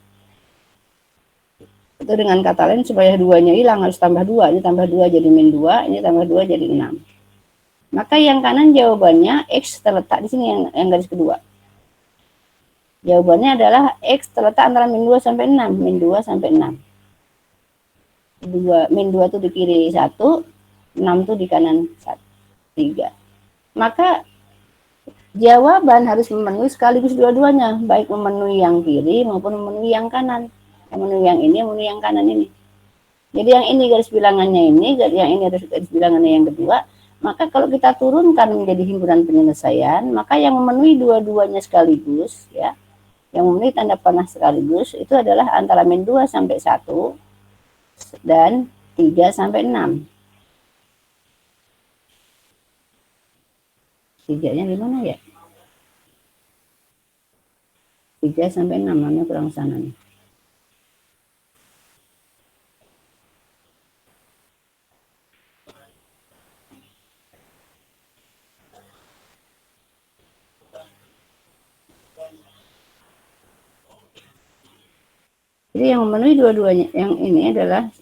Itu dengan kata lain supaya 2-nya hilang harus tambah 2, ini tambah 2 jadi min 2, ini tambah 2 jadi 6. Maka yang kanan jawabannya X terletak di sini yang garis kedua. Jawabannya adalah X terletak antara min 2 sampai 6, min 2 sampai 6. Min 2 itu di kiri 1, 6 itu di kanan 3. Maka jawaban harus memenuhi sekaligus dua-duanya, baik memenuhi yang kiri maupun memenuhi yang kanan. Memenuhi yang ini, memenuhi yang kanan ini. Jadi yang ini garis bilangannya ini, yang ini garis bilangannya yang kedua. Maka kalau kita turunkan menjadi himpunan penyelesaian, maka yang memenuhi dua-duanya sekaligus, ya, yang memenuhi tanda panah sekaligus, itu adalah antara min 2 sampai 1 dan 3 sampai 6. 3-nya di mana ya? 3 sampai 6, namanya kurang sana nih. Jadi yang memenuhi dua-duanya, yang ini adalah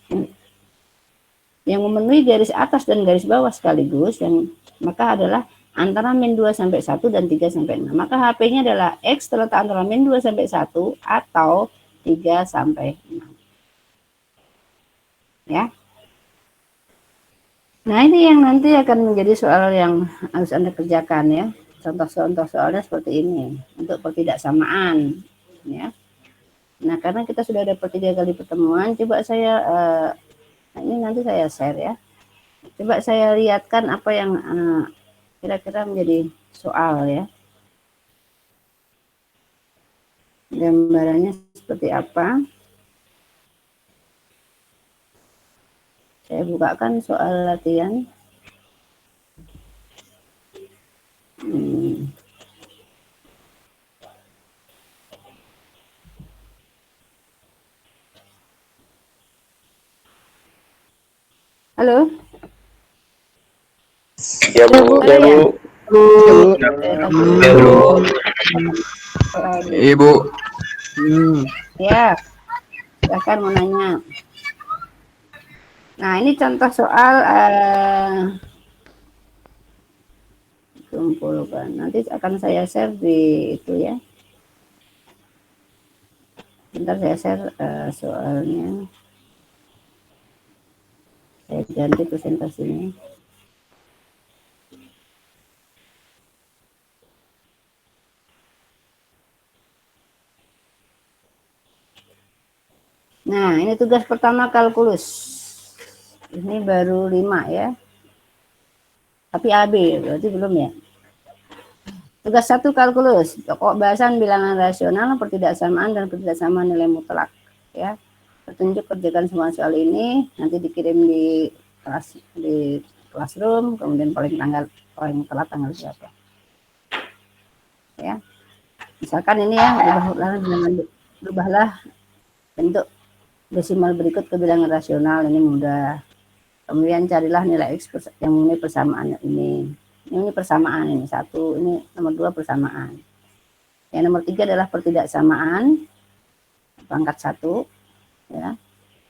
yang memenuhi garis atas dan garis bawah sekaligus, yang maka adalah antara min 2 sampai 1 dan 3 sampai 6. Maka HP-nya adalah X terletak antara min 2 sampai 1 atau 3 sampai 6. Ya. Nah, ini yang nanti akan menjadi soal yang harus Anda kerjakan ya. Contoh-contoh soalnya seperti ini untuk ketidaksamaan ya. Nah, karena kita sudah dapat 3 kali pertemuan, coba saya ini nanti saya share ya. Coba saya lihatkan apa yang kira-kira menjadi soal ya. Gambarannya seperti apa? Saya bukakan soal latihan. Halo? Ya Bu. Ya, Bu. Ya Bu. Ibu. Ya, silakan mau nanya. Nah, ini contoh soal kumpulkan. Nanti akan saya share di itu ya. Bentar saya share soalnya. Saya ganti presentasinya. Nah, ini tugas pertama kalkulus. Ini baru 5 ya. Tapi AB, berarti belum ya. Tugas 1 kalkulus, pokok bahasan bilangan rasional, pertidaksamaan dan ketidaksamaan nilai mutlak ya. Petunjuk kerjakan semua soal ini, nanti dikirim di classroom, kemudian paling telat tanggal berapa. Ya. Misalkan ini ya, ubahlah bentuk desimal berikut ke bilangan rasional, ini mudah. Kemudian carilah nilai X yang memenuhi persamaan ini. Ini persamaan, ini 1, ini nomor 2 persamaan. Yang nomor 3 adalah pertidaksamaan, pangkat 1. Ya.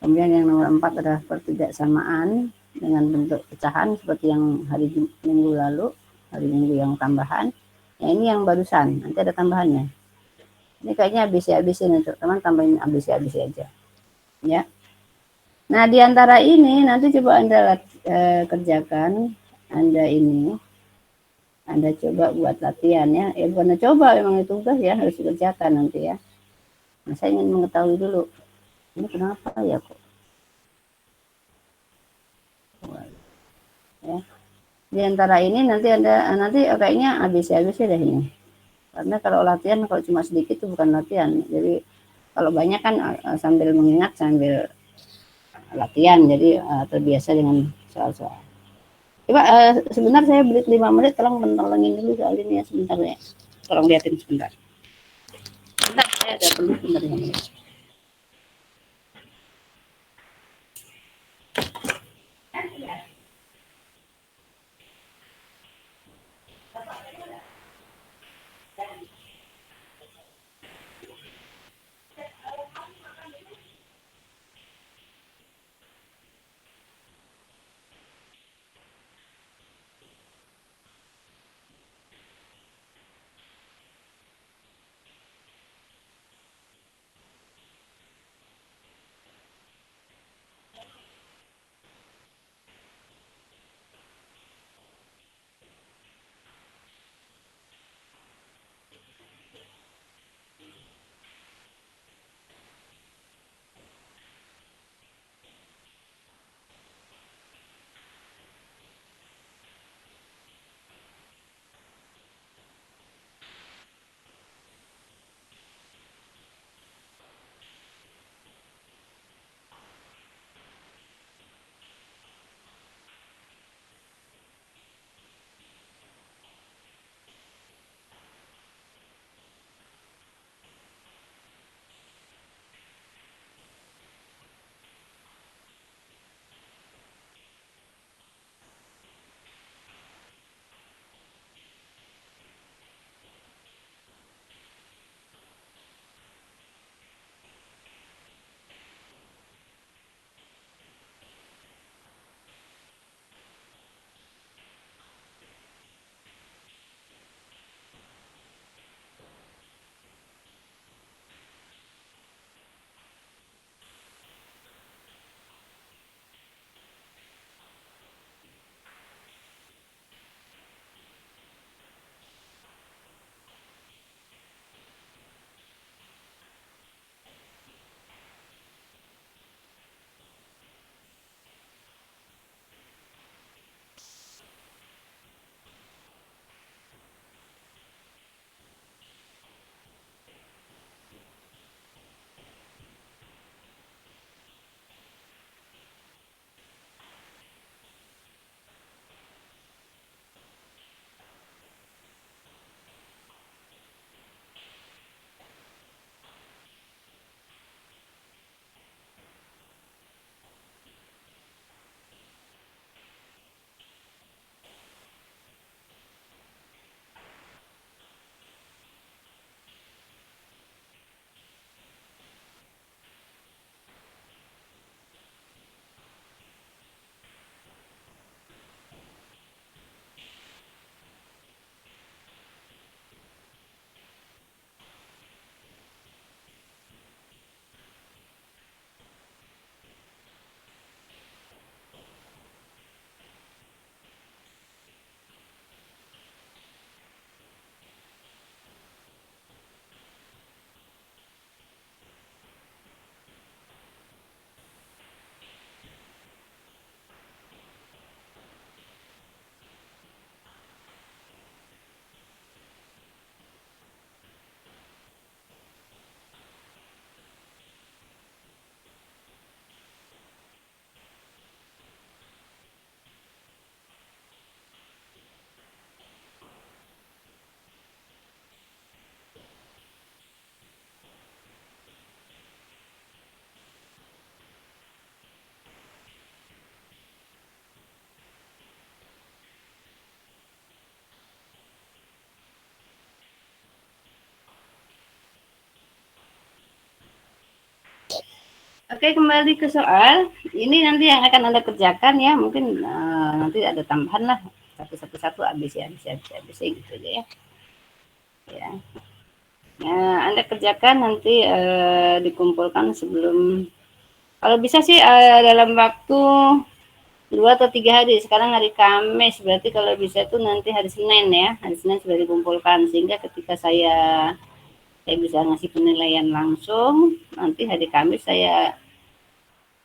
Kemudian yang nomor 4 adalah pertidaksamaan dengan bentuk pecahan seperti yang hari minggu lalu, hari minggu yang tambahan. Ya, ini yang barusan, nanti ada tambahannya. Ini kayaknya ABC nih, teman-teman tambahin ABC aja. Ya. Nah, di antara ini nanti coba Anda kerjakan, Anda coba buat latihan ya. Ya bukan coba, memang itu tugas ya, harus dikerjakan nanti ya. Nah, saya ingin mengetahui dulu. Ini kenapa ya kok? Ya. Di antara ini nanti kayaknya ABC deh ini. Karena kalau latihan kalau cuma sedikit itu bukan latihan. Jadi kalau banyak kan sambil mengingat sambil latihan, jadi terbiasa dengan soal-soal. Coba sebentar saya beri 5 menit, tolong mentolongin dulu soal ini ya sebentar ya. Tolong liatin sebentar. Sebentar, saya ada perlu sebentar ya. Oke, kembali ke soal. Ini nanti yang akan Anda kerjakan ya. Mungkin nanti ada tambahan lah. Satu-satu ABC, ABC, ABC, ABC gitu aja ya. Ya. Nah, Anda kerjakan nanti dikumpulkan sebelum, kalau bisa sih dalam waktu 2 atau 3 hari. Sekarang hari Kamis, berarti kalau bisa itu nanti hari Senin ya. Hari Senin sudah dikumpulkan, sehingga ketika saya bisa ngasih penilaian langsung, nanti hari Kamis saya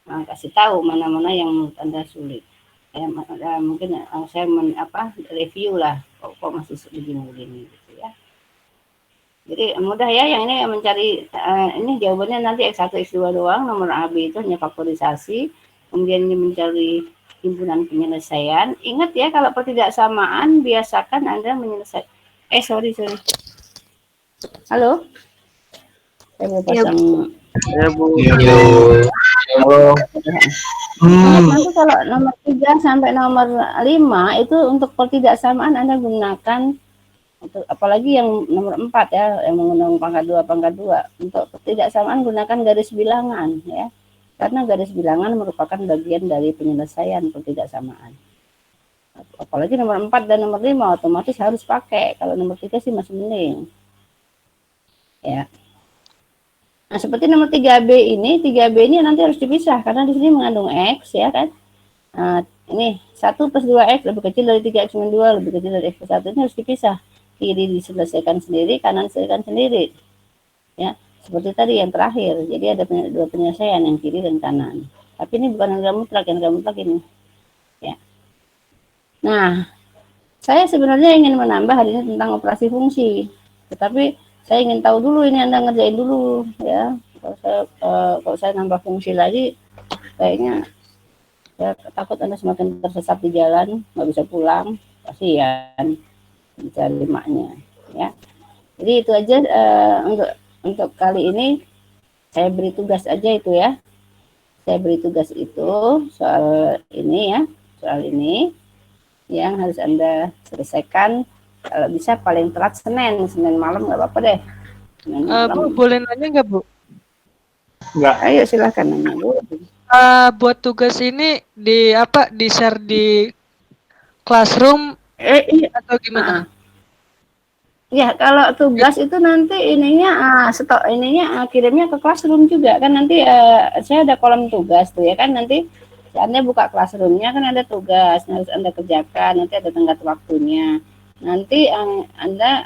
kasih tahu mana-mana yang menurut Anda sulit. Mungkin saya review lah, kok masih begini-begini gitu ya. Jadi mudah ya, yang ini mencari ini jawabannya nanti X1 X2 doang, nomor AB itu hanya faktorisasi, kemudian ini mencari himpunan penyelesaian. Ingat ya, kalau ketidaksamaan biasakan Anda menyelesaikan. Sorry. Halo? Saya mau pasang. Ya, Bu. Yo. Halo. Ingat nanti kalau nomor 3 sampai nomor 5 itu untuk ketidaksamaan Anda gunakan untuk, apalagi yang nomor 4 ya, yang menggunakan pangkat 2. Untuk ketidaksamaan gunakan garis bilangan ya. Karena garis bilangan merupakan bagian dari penyelesaian ketidaksamaan. Apalagi nomor 4 dan nomor 5 otomatis harus pakai. Kalau nomor 3 sih masih mending. Ya. Nah, seperti nomor 3B ini nanti harus dipisah karena di sini mengandung X ya kan. Nah, ini 1 plus 2X lebih kecil dari 3X min 2 lebih kecil dari X plus 1 ini harus dipisah. Kiri diselesaikan sendiri, kanan diselesaikan sendiri. Ya, seperti tadi yang terakhir. Jadi ada dua penyelesaian, yang kiri dan kanan. Tapi ini bukan yang mutlak ini. Ya. Nah, saya sebenarnya ingin menambah hari ini tentang operasi fungsi. Tetapi saya ingin tahu dulu ini Anda ngerjain dulu ya. Kalau saya nambah fungsi lagi kayaknya saya takut Anda semakin tersesat di jalan, nggak bisa pulang, kasihan mencari maknya ya. Jadi itu aja untuk kali ini. Saya beri tugas aja itu ya. Saya beri tugas itu soal ini ya, soal ini yang harus Anda selesaikan. Kalau bisa paling telat Senin malam nggak apa-apa deh. Bu, boleh nanya nggak, Bu? Enggak. Ayo silahkan nanya, Bu. Buat tugas ini di share di Classroom Iya. atau gimana? Ya, kalau tugas itu nanti kirimnya ke Classroom juga kan, nanti saya ada kolom tugas tuh ya kan, nanti Anda buka Classroom-nya kan ada tugas harus Anda kerjakan, nanti ada tenggat waktunya. Nanti Anda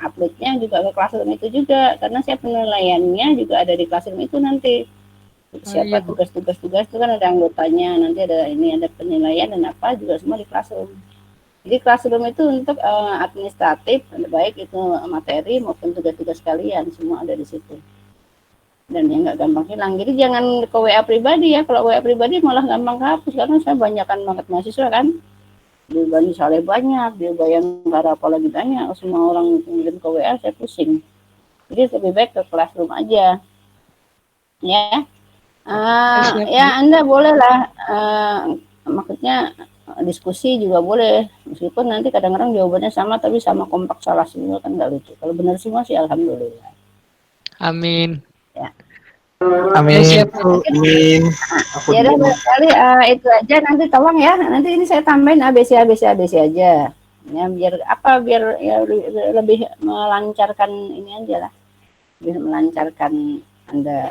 upload-nya juga ke Classroom itu juga, karena saya penilaiannya juga ada di Classroom itu nanti. Siapa tugas-tugas itu kan ada anggotanya, nanti ada penilaian dan apa juga semua di Classroom. Jadi Classroom itu untuk administratif, baik itu materi maupun tugas-tugas kalian, semua ada di situ. Dan yang nggak gampang hilang. Jadi jangan ke WA pribadi ya. Kalau WA pribadi malah gampang hapus, karena saya banyakkan banget mahasiswa kan. Di Bani Saleh banyak, di Bayangkara apalagi banyak. Semua orang ngirim ke WA, saya pusing. Jadi lebih baik ke Classroom aja. Ya. Ya Anda bolehlah, maksudnya diskusi juga boleh, meskipun nanti kadang-kadang jawabannya sama tapi sama kompak salah semua kan nggak lucu. Kalau benar semua sih alhamdulillah. Amin. Ya. Amin. Amin. Ya udah barangkali itu aja, nanti tolong ya. Nanti ini saya tambahin ABC aja. Ya biar ya lebih melancarkan ini aja lah. Lebih melancarkan Anda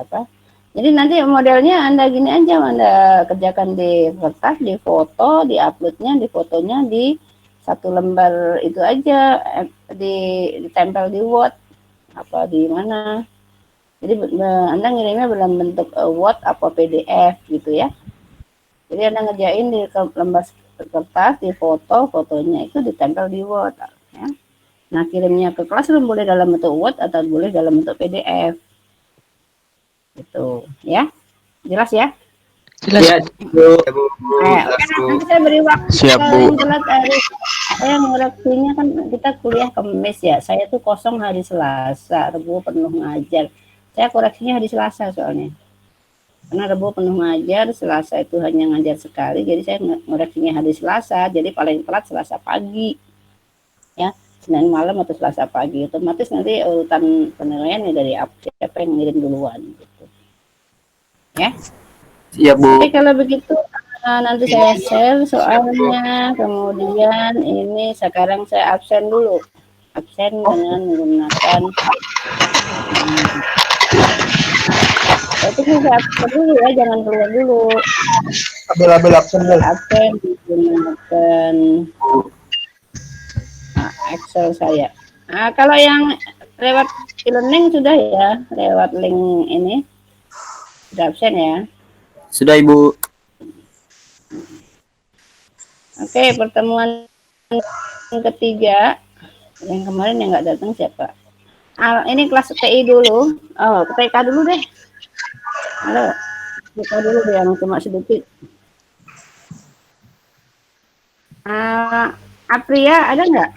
apa? Jadi nanti modelnya Anda gini aja, Anda kerjakan di kertas, di foto, di uploadnya, di fotonya di satu lembar itu aja, ditempel di Word, apa di mana. Jadi Anda ngirimnya dalam bentuk Word apa PDF gitu ya. Jadi Anda ngerjain di lembar kertas, di fotonya itu ditempel di Word. Ya. Nah kirimnya ke Classroom boleh dalam bentuk Word atau boleh dalam bentuk PDF. Gitu ya, jelas ya? Jelas. Ya, Bu. Nanti saya beri waktu. Siap, Bu. Saya ngoreksinya kan kita kuliah Kamis ya. Saya tuh kosong hari Selasa, Rabu penuh ngajar. Saya koreksinya hari Selasa soalnya. Karena Rabu penuh ngajar, Selasa itu hanya ngajar sekali. Jadi saya ngoreksinya hari Selasa. Jadi paling telat Selasa pagi. Ya. Senin malam atau Selasa pagi, otomatis nanti urutan penilaiannya dari siapa yang ngirim duluan gitu. Ya. Iya, Bu. Oke, kalau begitu nanti saya share soalnya, kemudian ini sekarang saya absen dulu. Absen dengan menggunakan itu saya absen dulu ya, jangan keluar dulu. Abel absen dulu. Absen menggunakan Excel saya. Nah, kalau yang lewat e-learning sudah ya, lewat link ini sudah absen ya. Sudah, Ibu. Oke, pertemuan ketiga yang kemarin yang nggak datang siapa? Ini kelas TI dulu. Oh, ke TK dulu deh. Halo. Buka dulu deh yang cuma sedikit. Apria ada nggak?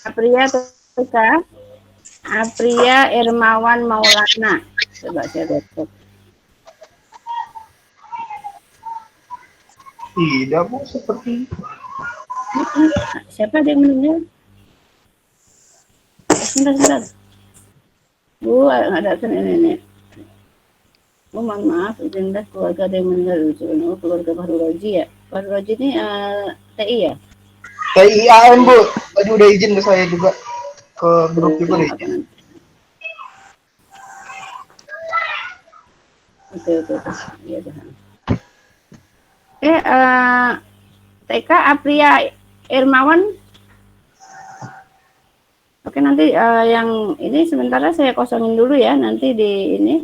Apria TK? Apria Irmawan Maulana. Coba saya lihat. Tidak, Bu, seperti Siapa yang meninggal? Sebentar. Bu, ada kan ini. Oh, mohon maaf, identitas keluarga ada yang meninggal. Oh, keluarga Fahru Roji ya. Fahru Roji ini TI ya? TIAM, Bu. Tadi udah izin ke saya juga. Ke grup juga udah izin. Oke. Iya, TK Apria Irmawan. Oke, nanti yang ini sementara saya kosongin dulu ya. Nanti di ini.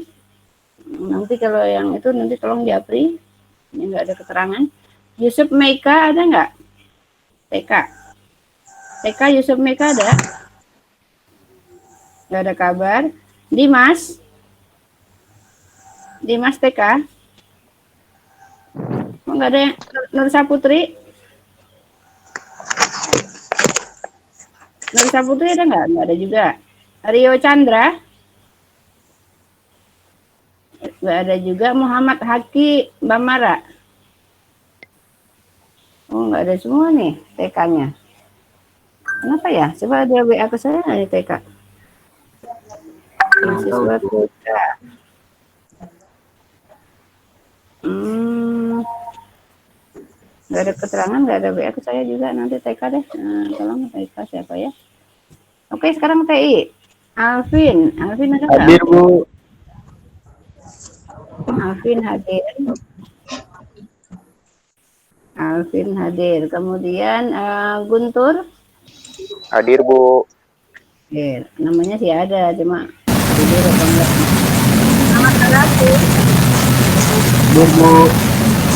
Nanti kalau yang itu nanti tolong di Apri. Ini nggak ada keterangan. Yusuf Meika ada nggak? TK Yusuf Meika ada? Nggak ada kabar. Dimas TK? Oh, nggak ada yang Nursa Putri? Nursa Putri ada nggak? Nggak ada juga. Rio Chandra? Nggak ada juga. Muhammad Haki Bamara? Oh, nggak ada semua nih TK-nya. Kenapa ya? Coba dia WA ke saya dari TK. Siswa TK. Nggak ada keterangan, nggak ada WA ke saya juga. Nanti TK deh. Tolong TK siapa ya? Oke, sekarang TI. Alvin ada nggak? Hadir, Bu. Alvin hadir. Kemudian Guntur. Hadir, Bu. Namanya sih ada, cuma tidur apa enggak. Selamat datang. Bu.